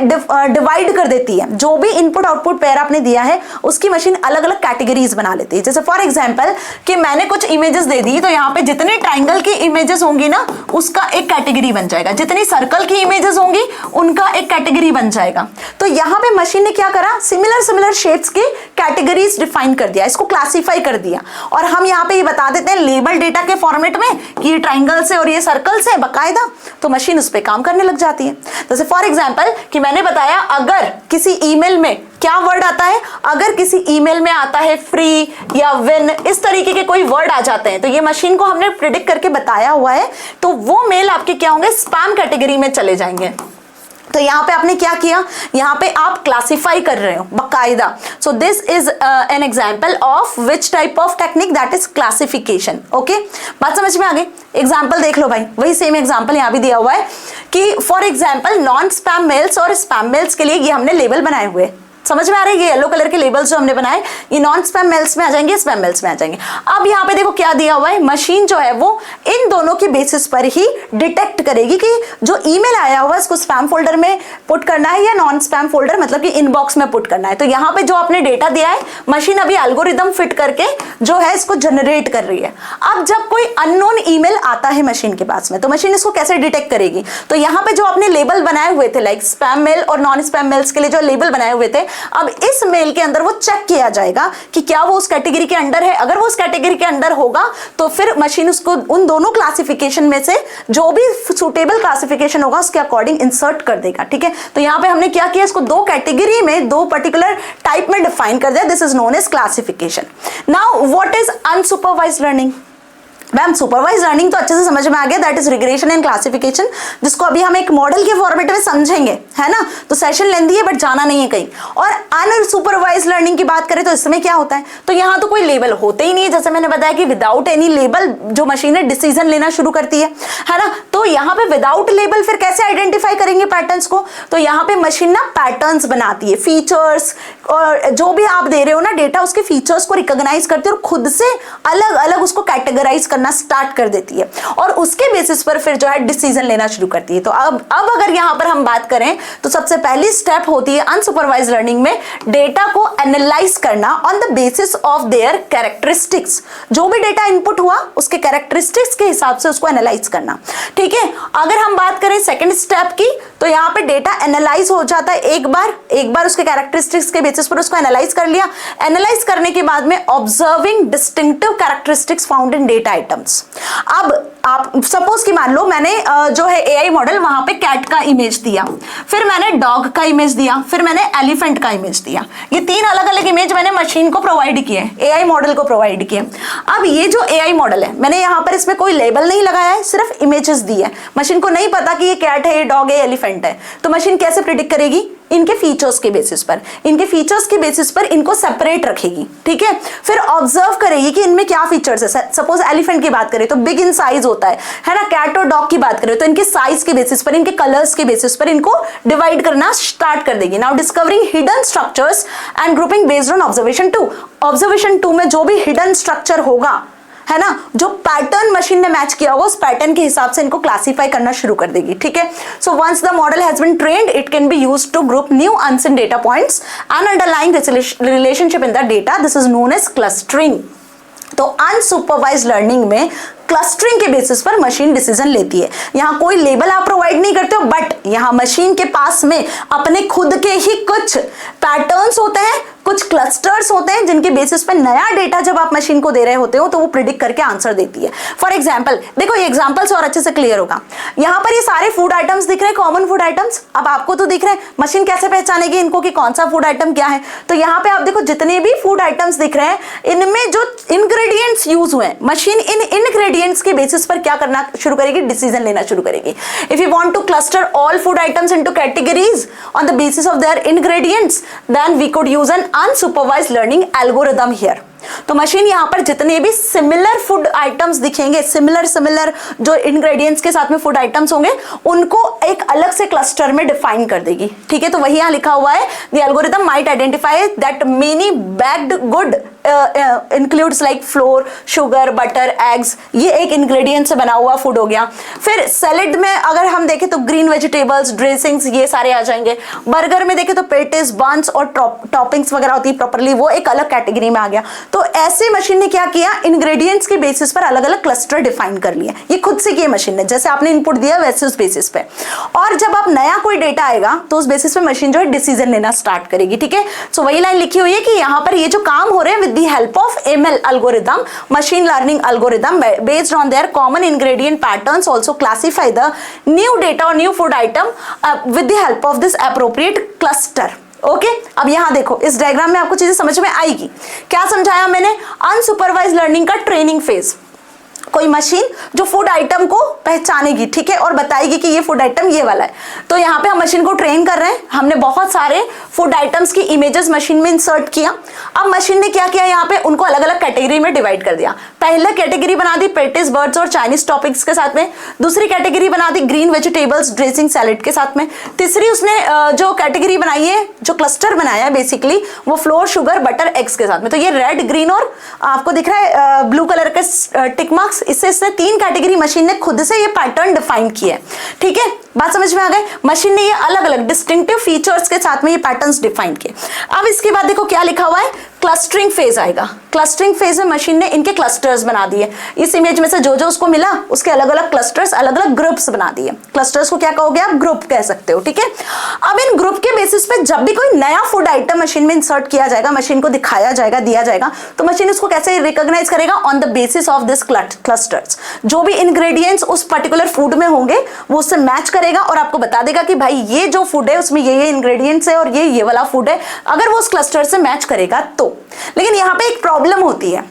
डिवाइड कर देती है। जो भी इनपुट आउटपुट पेयर आपने दिया है उसकी मशीन अलग अलग कैटेगरीज बना लेती है। जैसे फॉर एग्जाम्पल कि मैंने कुछ इमेजेस दे दी, तो यहाँ पे जितने ट्राइंगल की इमेजेस होंगी ना उसका एक कैटेगरी बन जाएगा, जितनी सर्कल की इमेजेस होंगी उनका एक कैटेगरी बन जाएगा। तो यहां पे मशीन ने क्या करा? सिमिलर शेप्स के कैटेगरीज डिफाइन कर दिया, इसको क्लासिफाई कर दिया। और हम यहां पे ये बता देते हैं लेबल डेटा के फॉर्मेट में कि ये ट्राइंगल से और ये सर्कल से बकायदा, तो मशीन उस पे काम करने लग जाती है। जैसे फॉर एग्जांपल कि मैंने बताया अगर किसी ईमेल में क्या वर्ड आता है, अगर किसी ईमेल में आता है फ्री या विन, इस तरीके के कोई वर्ड आ जाते हैं तो ये मशीन को हमने प्रिडिक्ट करके बताया हुआ है, तो वो मेल आपके क्या होंगे? स्पैम कैटेगरी में चले जाएंगे। तो यहाँ पे आपने क्या किया? यहाँ पे आप क्लासिफाई कर रहे हो बकायदा। सो this is an example of which type of technique, that is classification. Okay, बात समझ में आ गई? एग्जाम्पल देख लो भाई, वही सेम एग्जाम्पल यहाँ भी दिया हुआ है कि for example non spam mails और स्पैम मेल्स के लिए ये हमने लेबल बनाए हुए, समझ में आ रही है? ये येलो कलर के लेबल्स जो हमने बनाए ये नॉन स्पैम मेल्स में आ जाएंगे, स्पैम मेल्स में आ जाएंगे। अब यहाँ पे देखो क्या दिया हुआ है, मशीन जो है वो इन दोनों के बेसिस पर ही डिटेक्ट करेगी कि जो ईमेल आया हुआ है इसको स्पैम फोल्डर में पुट करना है या नॉन स्पैम फोल्डर, मतलब कि इनबॉक्स में पुट करना है। तो यहाँ पे जो आपने डेटा दिया है मशीन अभी एल्गोरिदम फिट करके जो है इसको जनरेट कर रही है। अब जब कोई अननोन ईमेल आता है मशीन के पास में तो मशीन इसको कैसे डिटेक्ट करेगी? तो यहाँ पे जो आपने लेबल बनाए हुए थे लाइक स्पैम मेल और नॉन स्पैम मेल्स के लिए जो लेबल बनाए हुए थे, अब इस मेल के अंदर वो चेक किया जाएगा कि क्या वो उस कैटेगरी के अंडर है। अगर वो उस कैटेगरी के अंडर होगा तो फिर मशीन उसको उन दोनों क्लासिफिकेशन में से जो भी सुटेबल क्लासिफिकेशन होगा उसके अकॉर्डिंग इंसर्ट कर देगा, ठीक है। तो यहाँ पे हमने क्या किया, इसको दो कैटेगरी में, दो पर्टिकुलर टाइप में डिफाइन कर दिया। This is known as classification. Now what is unsupervised learning? Ma'am supervise learning तो अच्छे से समझ में आ गया, that is regression and classification, जिसको अभी हम एक मॉडल के फॉर्मेट में समझेंगे, है ना। तो सेशन लेंदी है बट जाना नहीं है कहीं। और अनसुपरवाइज लर्निंग की बात करें तो इसमें क्या होता है, तो यहाँ तो कोई लेबल होते ही नहीं है। जैसे मैंने बताया कि विदाउट एनी लेबल जो मशीन है डिसीजन लेना शुरू करती है ना। तो यहाँ पे विदाउट लेबल फिर कैसे आइडेंटिफाई करेंगे पैटर्न्स को? तो यहाँ पे मशीन ना पैटर्न्स बनाती है, फीचर्स, और जो भी आप दे रहे हो ना डेटा उसके फीचर्स को रिकॉग्नाइज करती है और खुद से अलग अलग उसको कैटेगराइज करना स्टार्ट कर देती है और उसके बेसिस पर फिर जो है डिसीजन लेना शुरू करती है। तो अब अगर यहां पर हम बात करें तो सबसे पहली स्टेप होती है अनसुपरवाइज्ड लर्निंग में डेटा को एनालाइज करना on the basis of there characteristics. जो भी डेटा इनपुट हुआ उसके कैरेक्टरिस्टिक्स के हिसाब से उसको एनालाइज करना। ठीक है, अगर हम बात करें सेकंड स्टेप की तो यहां पे डेटा एनालाइज हो जाता है एक बार उसके कैरेक्टरिस्टिक्स के बेसिस पर उसको एनालाइज कर लिया। एनालाइज करने के बाद में observing distinctive characteristics found in data items. अब आप सपोज कि मान लो मैंने जो है एआई मॉडल वहां पे कैट का इमेज दिया, फिर मैंने डॉग का इमेज दिया, फिर मैंने एलिफेंट का इमेज दिया। ये तीन अलग अलग इमेज मैंने मशीन को प्रोवाइड किए, एआई मॉडल को प्रोवाइड किए। अब ये जो एआई मॉडल है मैंने यहाँ पर इसमें कोई लेबल नहीं लगाया है, सिर्फ इमेजेस दी है। मशीन को नहीं पता कि ये कैट है, ये डॉग है, एलिफेंट है, तो मशीन कैसे प्रिडिक्ट करेगी? इनके फीचर्स के बेसिस पर, इनको सेपरेट रखेगी। ठीक है, फिर ऑब्जर्व करेगी कि इनमें क्या फीचर्स है। सपोज एलिफेंट की बात करें तो बिग इन साइज होता है ना। कैट और डॉग की बात करें तो इनके साइज के बेसिस पर, इनके कलर्स के बेसिस पर इनको डिवाइड करना स्टार्ट कर देगी। Now discovering hidden structures and grouping based on observation 2। Observation 2 में जो भी हिडन स्ट्रक्चर होगा, है ना, जो पैटर्न मशीन ने मैच किया होगा उस पैटर्न के हिसाब से इनको क्लासिफाई करना शुरू कर देगी। ठीक है, so once the model has been trained it can be used to group new unseen data points and underlying relationship in the data. This is known as clustering. तो अनसुपरवाइज्ड लर्निंग में clustering के basis पर machine decision लेती है। यहां कोई label आप provide नहीं करते हो, बट यहां मशीन के पास में अपने खुद के ही कुछ पैटर्न्स होते हैं, कुछ क्लस्टर्स होते हैं जिनके बेसिस पे नया डेटा जब आप मशीन को दे रहे होते हो तो वो प्रिडिक्ट करके आंसर देती है। फॉर एग्जांपल देखो, ये एग्जांपल से और अच्छे से क्लियर होगा। यहां पर ये सारे फूड आइटम्स दिख रहे हैं, कॉमन फूड आइटम्स। अब आपको तो दिख रहे हैं, मशीन कैसे पहचानेगी इनको कि कौन सा फूड आइटम क्या है? तो यहाँ पे आप देखो जितने भी फूड आइटम्स दिख रहे हैं इनमें जो इंग्रेडिएंट्स यूज हुए हैं, मशीन इन इंग्रेडिएंट्स के बेसिस पर क्या करना शुरू करेगी? डिसीजन लेना शुरू करेगी। If you want to cluster all food items into categories on the basis of their ingredients then we could use an unsupervised learning algorithm here. तो मशीन यहां पर जितने भी सिमिलर फूड आइटम्स दिखेंगे, सिमिलर जो इंग्रेडिएंट्स के साथ में फूड आइटम्स होंगे उनको एक अलग से क्लस्टर में डिफाइन कर देगी। ठीक है, तो वही यहां लिखा हुआ है, the algorithm might identify that many backed good includes like floor, sugar, butter, eggs. ये एक इंग्रेडिएंट से बना हुआ फूड हो गया। फिर सैलेड में अगर हम देखें तो ग्रीन वेजिटेबल्स, ड्रेसिंग्स, ये सारे आ जाएंगे। बर्गर में देखें तो पेटिस, बंस और टॉपिंग्स वगैरह होती है प्रॉपर्ली, वो एक अलग कैटेगरी में आ गया। तो ऐसे मशीन ने क्या किया? इंग्रेडिएंट्स के बेसिस पर अलग अलग क्लस्टर डिफाइन कर लिए। ये खुद से किए मशीन ने, जैसे आपने इनपुट दिया वैसे उस बेसिस पे। और जब आप नया कोई डेटा आएगा तो उस बेसिस पे मशीन जो है डिसीजन लेना स्टार्ट करेगी। ठीक है, सो वही लाइन लिखी हुई है कि यहाँ पर ये जो काम हो रहे हैं with the help of ML algorithm, machine learning algorithm based on their common ingredient patterns also classify the new data or new food item with the help of this appropriate cluster. Okay, अब यहां देखो इस diagram में आपको चीजें समझ में आएगी। क्या समझाया मैंने? अनसुपरवाइज्ड लर्निंग का ट्रेनिंग फेज। कोई मशीन जो फूड आइटम को पहचानेगी, ठीक है, और बताएगी कि ये फूड आइटम ये वाला है। तो यहाँ पे हम मशीन को ट्रेन कर रहे हैं। हमने बहुत सारे फूड आइटम्स की इमेजेस मशीन में इंसर्ट किया। अब मशीन ने क्या किया? यहाँ पे उनको अलग अलग कैटेगरी में डिवाइड कर दिया। पहले कैटेगरी बना दी पेटिस, बर्ड्स और चाइनीज टॉपिक्स के साथ में। दूसरी कैटेगरी बना दी ग्रीन वेजिटेबल्स, ड्रेसिंग, सैलेड के साथ में। तीसरी उसने जो कैटेगरी बनाई है, जो क्लस्टर बनाया है बेसिकली, वो फ्लोर, शुगर, बटर, एग्स के साथ में। तो ये रेड, ग्रीन और आपको दिख रहा है ब्लू कलर के टिक मार्क्स, इससे तीन कैटेगरी मशीन ने खुद से ये पैटर्न डिफाइन किया है। ठीक है, बात समझ में आ गई? मशीन ने ये अलग अलग डिस्टिंक्टिव फीचर्स के साथ में ये पैटर्न्स डिफाइन किए। अब इसके बाद देखो क्या लिखा हुआ है, क्लस्टरिंग फेज आएगा। क्लस्टरिंग फेज में मशीन ने इनके क्लस्टर्स बना दिए। इस इमेज में से जो जो उसको मिला उसके अलग अलग क्लस्टर्स, अलग अलग ग्रुप्स बना दिए। क्लस्टर्स को क्या कहोगे आप? ग्रुप कह सकते हो। ठीक है, अब इन ग्रुप के बेसिस पे जब भी कोई नया फूड आइटम मशीन में इंसर्ट किया जाएगा, मशीन को दिखाया जाएगा, दिया जाएगा, तो मशीन उसको कैसे रिकॉग्नाइज करेगा? On the basis of this clusters. जो भी इंग्रेडिएंट्स उस पर्टिकुलर फूड में होंगे वो उससे मैच करेगा और आपको बता देगा कि भाई ये जो फूड है उसमें ये इंग्रेडिएंट्स है और ये वाला फूड है, अगर वो उस क्लस्टर से मैच करेगा तो। लेकिन यहाँ पे एक प्रॉब्लम होती है।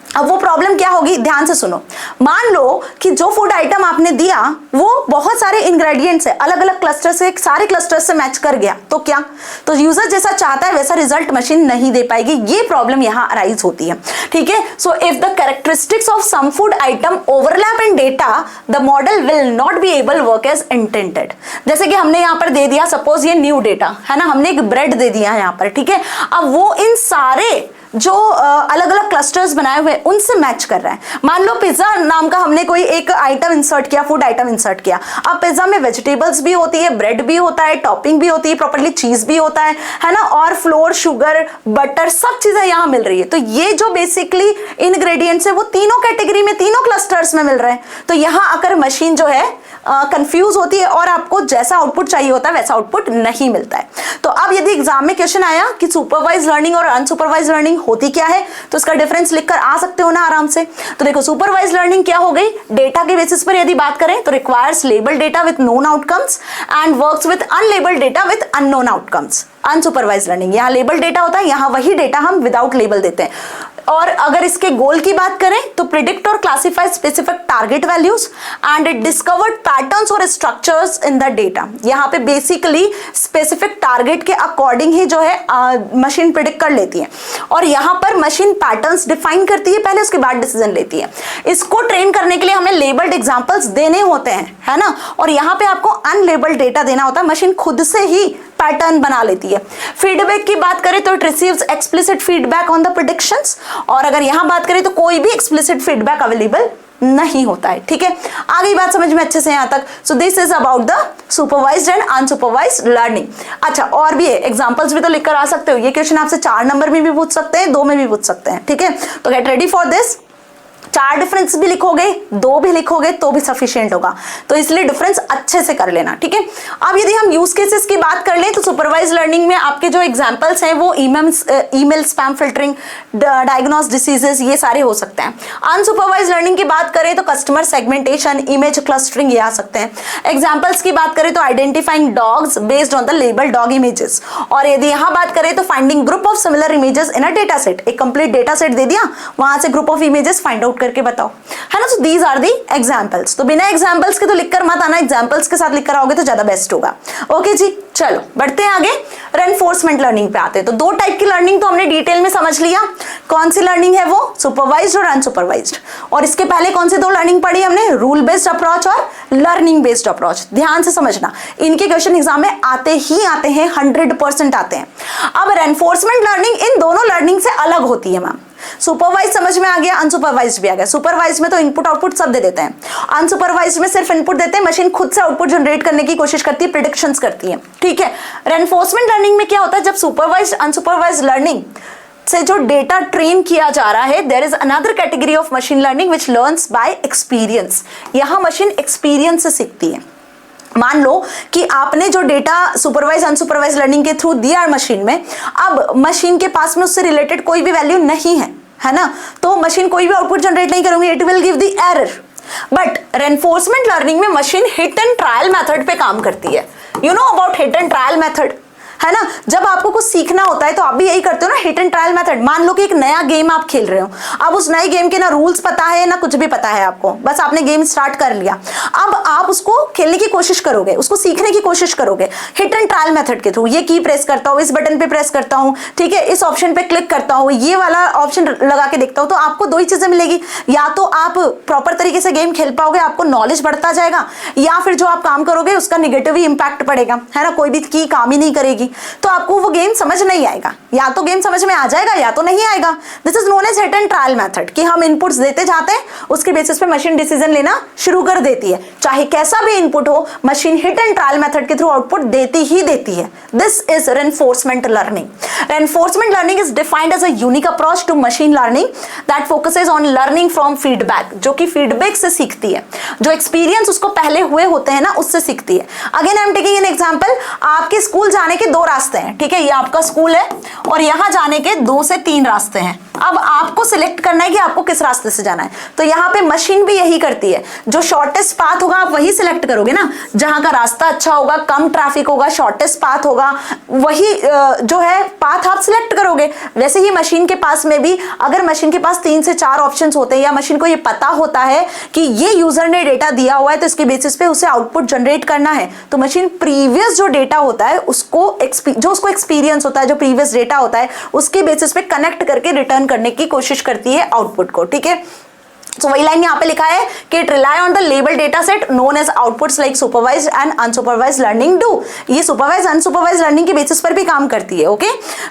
अब वो प्रॉब्लम क्या होगी? ध्यान से सुनो। मान लो कि जो फूड आइटम आपने दिया वो बहुत सारे इंग्रेडिएंट्स है, अलग अलग क्लस्टर से, सारे क्लस्टर से मैच कर गया, तो क्या? तो यूजर जैसा चाहता है वैसा रिजल्ट मशीन नहीं दे पाएगी। ये प्रॉब्लम यहाँ अराइज होती है। ठीक है, so if the characteristics of some food item overlap in data the model will not be able work as intended. जैसे कि हमने यहाँ पर दे दिया, सपोज ये न्यू डेटा है ना, हमने एक ब्रेड दे दिया है यहाँ पर। ठीक है, अब वो इन सारे जो अलग अलग क्लस्टर्स बनाए हुए उनसे मैच कर रहा है। मान लो पिज्जा नाम का हमने कोई एक आइटम इंसर्ट किया, फूड आइटम इंसर्ट किया। अब पिज्जा में वेजिटेबल्स भी होती है, ब्रेड भी होता है, टॉपिंग भी होती है, प्रॉपर्ली चीज भी होता है ना, और फ्लोर, शुगर, बटर, सब चीजें यहाँ मिल रही है। तो ये जो बेसिकली इंग्रेडिएंट्स है वो तीनों कैटेगरी में, तीनों क्लस्टर्स में मिल रहे हैं। तो यहाँ आकर मशीन जो है कंफ्यूज होती है और आपको जैसा आउटपुट चाहिए होता है वैसा आउटपुट नहीं मिलता है। तो अब यदि एग्जाम में क्वेश्चन आया कि सुपरवाइज लर्निंग और अनसुपरवाइज लर्निंग होती क्या है, तो इसका डिफरेंस लिखकर आ सकते हो ना आराम से। तो देखो सुपरवाइज लर्निंग क्या हो गई, डेटा के बेसिस पर यदि बात करें तो requires label data with known outcomes and works with unlabelled data with unknown outcomes. Unsupervise learning, यहाँ लेबल डेटा होता है, यहाँ वही डेटा हम विदाउट लेबल देते हैं। और अगर इसके गोल की बात करें तो प्रिडिक्ट और classify specific target values and it discovered patterns और स्ट्रक्चर्स इन द डेटा। यहाँ पे बेसिकली स्पेसिफिक टारगेट के अकॉर्डिंग ही जो है मशीन प्रिडिक्ट कर लेती है, और यहाँ पर मशीन पैटर्न्स डिफाइन करती है पहले, उसके बाद डिसीजन लेती है। इसको ट्रेन करने के लिए हमें लेबल्ड एग्जांपल्स देने होते हैं, है ना, और यहाँ पे आपको अनलेबल्ड डेटा देना होता है। मशीन खुद से ही पैटर्न बना लेती है। फीडबैक की बात करें तो it receives explicit feedback on the predictions, और अगर यहां बात करें तो कोई भी एक्सप्लिसिट फीडबैक अवेलेबल नहीं होता है। ठीक है, आ गई बात समझ में अच्छे से यहां तक। सो this is about the supervised and unsupervised learning. अच्छा, और भी है, एग्जांपल्स भी तो लिखकर आ सकते हो। ये क्वेश्चन आपसे 4 नंबर में भी पूछ सकते हैं, 2 में भी पूछ सकते हैं। ठीक है, तो get ready for this. 4 difference भी लिखोगे, 2 भी लिखोगे तो भी सफिशिएंट होगा, तो इसलिए डिफरेंस अच्छे से कर लेना। ठीक है, अब यदि हम यूज केसेस की बात कर लें तो सुपरवाइज लर्निंग में आपके जो एग्जांपल्स हैं वो email spam filtering, diagnose diseases, ये सारे हो सकते हैं। अनसुपरवाइज लर्निंग की बात करें तो कस्टमर सेगमेंटेशन, इमेज क्लस्टरिंग, ये आ सकते हैं। एग्जाम्पल्स की बात करें तो identifying dogs based on the label dog images, और यदि यहाँ बात करें तो finding group of similar images in a data set. एक कंप्लीट डेटा सेट दे दिया, वहां से group of images find out करके बताओ, है ना। So these are the examples. तो बिना एग्जांपल्स के तो लिखकर मत आना, एग्जांपल्स के साथ लिखकर आओगे तो ज्यादा बेस्ट होगा। ओके जी, चलो बढ़ते हैं आगे, रेनफोर्समेंट लर्निंग पे आते हैं। तो 2 टाइप की लर्निंग तो हमने डिटेल में समझ लिया। कौन सी लर्निंग है वो, सुपरवाइज्ड और अनसुपरवाइज्ड। और इसके पहले कौन सी 2 लर्निंग पढ़ी हमने, रूल बेस्ड अप्रोच और लर्निंग बेस्ड अप्रोच। ध्यान से समझना, इनके क्वेश्चन एग्जाम में आते ही आते हैं, 100% आते हैं। अब रेनफोर्समेंट लर्निंग इन दोनों लर्निंग से अलग होती है मैम। सुपरवाइज समझ में आ गया, अनसुपरवाइज भी आ गया। सुपरवाइज में तो इनपुट आउटपुट सब दे देते हैं, अनसुपरवाइज में सिर्फ इनपुट देते हैं, मशीन खुद से आउटपुट जनरेट करने की कोशिश करती है, प्रेडिक्शंस करती है। ठीक है, रेनफोर्समेंट लर्निंग में क्या होता है, जब सुपरवाइज अनसुपरवाइज लर्निंग से जो डेटा ट्रेन किया जा रहा है, there is another category of machine learning which learns by experience. यहां मशीन एक्सपीरियंस से सीखती है। मान लो कि आपने जो डेटा सुपरवाइज अनसुपरवाइज लर्निंग के थ्रू दिया है मशीन में, अब मशीन के पास में उससे रिलेटेड कोई भी वैल्यू नहीं है ना, तो मशीन कोई भी आउटपुट जनरेट नहीं करेंगे, it will give the error. But reinforcement learning में machine hit and trial method पे काम करती है। You know about hit and trial method, है ना। जब आपको कुछ सीखना होता है तो आप भी यही करते हो ना, हिट एंड ट्रायल मेथड। मान लो कि एक नया गेम आप खेल रहे हो, अब उस नए गेम के ना रूल्स पता है ना कुछ भी पता है आपको, बस आपने गेम स्टार्ट कर लिया। अब आप उसको खेलने की कोशिश करोगे, उसको सीखने की कोशिश करोगे हिट एंड ट्रायल मेथड के थ्रू। ये की प्रेस करता हूँ, इस बटन पे प्रेस करता हूँ, ठीक है, इस ऑप्शन पे क्लिक करता हूँ, ये वाला ऑप्शन लगा के देखता हूँ, तो आपको 2 ही चीजें मिलेगी। या तो आप प्रॉपर तरीके से गेम खेल पाओगे, आपको नॉलेज बढ़ता जाएगा, या फिर जो आप काम करोगे उसका निगेटिव ही इंपैक्ट पड़ेगा, है ना, कोई भी की काम ही नहीं करेगी, तो आपको वो गेम समझ नहीं आएगा। या तो गेम समझ में आ जाएगा या तो नहीं आएगा। This is known as hit and trial method, कि हम इनपुट्स देते जाते हैं, उसके बेसिस पे मशीन डिसीजन लेना शुरू कर देती है। चाहे कैसा भी इनपुट हो, machine hit and trial method के थ्रू आउटपुट देती ही देती है। This is reinforcement learning. Reinforcement learning is defined as a unique approach to machine learning that focuses on learning from feedback, जो कि फीडबैक से सीखती है, जो एक्सपीरियंस उसको पहले हुए होते हैं ना, उससे सीखती है। Again I am taking an example. आपके स्कूल जाने के 2 रास्ते हैं, ठीक है, ये आपका स्कूल है और यहां जाने के 2 से 3 रास्ते हैं। अब आपको सिलेक्ट करना है कि आपको किस रास्ते से जाना है। तो यहाँ पे मशीन भी यही करती है, जो शॉर्टेस्ट पाथ होगा आप वही सिलेक्ट करोगे ना, जहां का रास्ता अच्छा होगा, कम ट्रैफिक होगा, शॉर्टेस्ट पाथ होगा, वही जो है पाथ आप सिलेक्ट करोगे। वैसे ही मशीन के पास में भी, अगर मशीन के पास 3 से 4 ऑप्शंस होते हैं, या मशीन को ये पता होता है कि ये यूजर ने डेटा दिया हुआ है तो इसके बेसिस पे उसे आउटपुट जनरेट करना है, तो मशीन प्रीवियस जो डेटा होता है उसको जो उसको एक्सपीरियंस होता है, जो प्रीवियस डेटा होता है, उसके बेसिस पे कनेक्ट करके रिटर्न करने की कोशिश करती है आउटपुट को। ठीक है, सो वही लाइन यहाँ पे लिखा है कि it rely on the label data set known as outputs like supervised and unsupervised learning do. ये सुपरवाइज अनसुपरवाइज लर्निंग के बेसिस पर भी काम करती है। ओके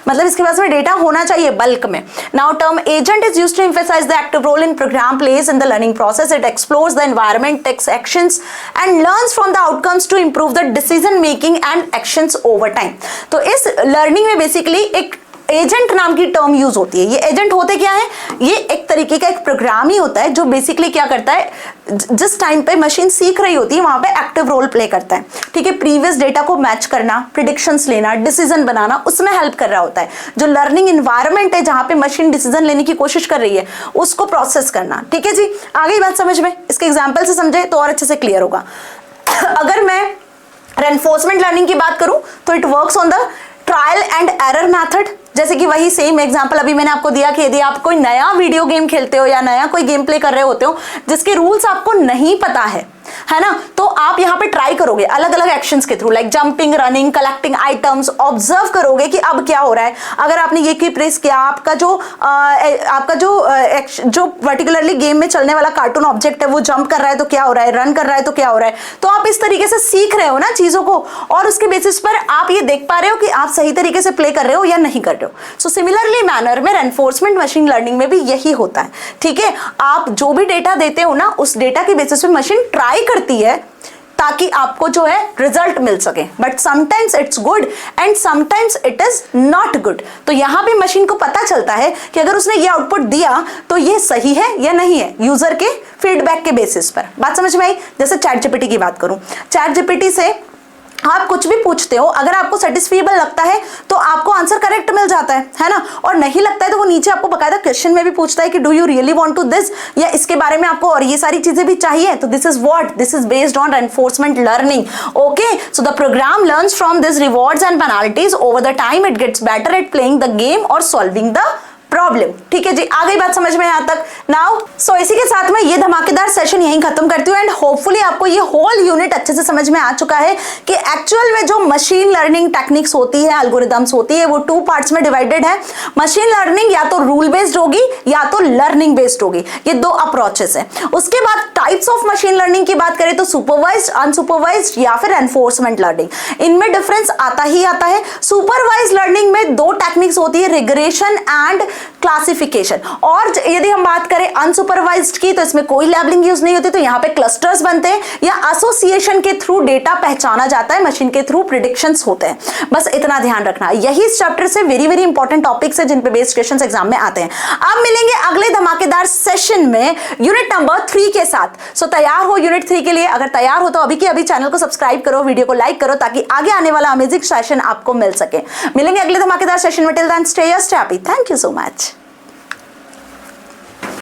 मतलब इसके पास में डेटा होना चाहिए बल्क में। Now term agent is used to emphasize the active role in program plays in the learning process. It explores the environment, takes actions and learns from the outcomes to improve the decision making and actions over time. तो इस learning में basically एक agent नाम की term use होती है। ये agent होते क्या है, ये एक तरीके का एक प्रोग्राम ही होता है जो बेसिकली क्या करता है, जिस टाइम पे मशीन सीख रही होती है वहां पे एक्टिव रोल प्ले करता है। ठीक है, प्रीवियस डेटा को मैच करना, प्रिडिक्शंस लेना, डिसीजन बनाना, उसमें हेल्प कर रहा होता है। जो लर्निंग इन्वायरमेंट है जहां पे मशीन डिसीजन लेने की कोशिश कर रही है उसको प्रोसेस करना। ठीक है जी, आ गई बात समझ में? इसके एग्जाम्पल से समझे तो और अच्छे से क्लियर होगा। अगर मैं रेनफोर्समेंट लर्निंग की बात करूं तो it works on the trial and error method. जैसे कि वही सेम एग्जांपल अभी मैंने आपको दिया कि यदि आप कोई नया वीडियो गेम खेलते हो या नया कोई गेम प्ले कर रहे होते हो जिसके रूल्स आपको नहीं पता है ना, तो आप यहाँ पे ट्राई करोगे अलग अलग एक्शंस के through, like jumping, running, collecting items, observe करोगे कि अब क्या हो रहा है। अगर आपने ये की प्रेस किया, आपका जो पर्टिकुलरली गेम में चलने वाला कार्टून ऑब्जेक्ट है वो जंप कर रहा है तो क्या हो रहा है, रन कर रहा है तो क्या हो रहा है। तो आप इस तरीके से सीख रहे हो ना चीजों को, और उसके बेसिस पर आप ये देख पा रहे हो कि आप सही तरीके से प्ले कर रहे हो या नहीं कर रहे हो। सो सिमिलरली मैनर में रेनफोर्समेंट मशीन लर्निंग में भी यही होता है। ठीक है, आप जो भी डेटा देते हो ना उस डेटा के बेसिस पे मशीन ट्राई करती है ताकि आपको जो है रिजल्ट मिल सके। But sometimes it's good and sometimes it is not good. तो यहां पे मशीन को पता चलता है कि अगर उसने ये आउटपुट दिया तो ये सही है या नहीं है, यूजर के फीडबैक के बेसिस पर। बात समझ में आई? जैसे चैट जीपीटी की बात करूं, चैट जीपीटी से आप कुछ भी पूछते हो, अगर आपको सेटिस्फाइबल लगता है तो आपको आंसर करेक्ट मिल जाता है ना, और नहीं लगता है तो वो नीचे आपको बकायदा क्वेश्चन में भी पूछता है कि do you really want to this, या इसके बारे में आपको और ये सारी चीजें भी चाहिए। तो this is what, this is based on reinforcement learning. Okay, so the program learns from this rewards and penalties over the time, it gets better at playing the game और सॉल्विंग द प्रॉब्लम। ठीक है जी, आ गई बात समझ में यहां तक? Now so इसी के साथ में ये धमाकेदार सेशन यहीं खत्म करती हूँ एंड होपफुली आपको ये होल यूनिट अच्छे से समझ में आ चुका है कि एक्चुअल में जो मशीन लर्निंग टेक्निक्स होती है, एल्गोरिदम्स होती है, वो 2 पार्ट्स में डिवाइडेड है। मशीन लर्निंग या तो रूल बेस्ड होगी या तो लर्निंग बेस्ड होगी, ये 2 अप्रोचेस है। उसके बाद टाइप्स ऑफ मशीन लर्निंग की बात करें तो सुपरवाइज्ड, अनसुपरवाइज्ड या फिर एनफोर्समेंट लर्निंग, इनमें डिफरेंस आता ही आता है। सुपरवाइज्ड लर्निंग में 2 टेक्निक्स होती है, रिग्रेशन एंड क्लासिफिकेशन। और यदि हम बात करें अनसुपरवाइज्ड की तो इसमें कोई लेबलिंग यूज नहीं होती, तो यहाँ पे क्लस्टर्स बनते हैं या एसोसिएशन के थ्रू डेटा पहचाना जाता है, मशीन के थ्रू प्रिडिक्शंस होते हैं। बस इतना ध्यान रखना, यही इस चैप्टर से वेरी वेरी इंपॉर्टेंट टॉपिक्स है जिन पे बेस्ड क्वेश्चंस एग्जाम में आते हैं। अब मिलेंगे अगले धमाकेदार सेशन में यूनिट नंबर 3 के साथ। सो तैयार हो यूनिट 3 के लिए? अगर तैयार हो तो अभी के अभी चैनल को सब्सक्राइब करो, वीडियो को लाइक करो ताकि आगे आने वाला अमेजिंग सेशन आपको मिल सके। मिलेंगे अगले धमाकेदार सेशन में, till then stay happy. Thank you so much.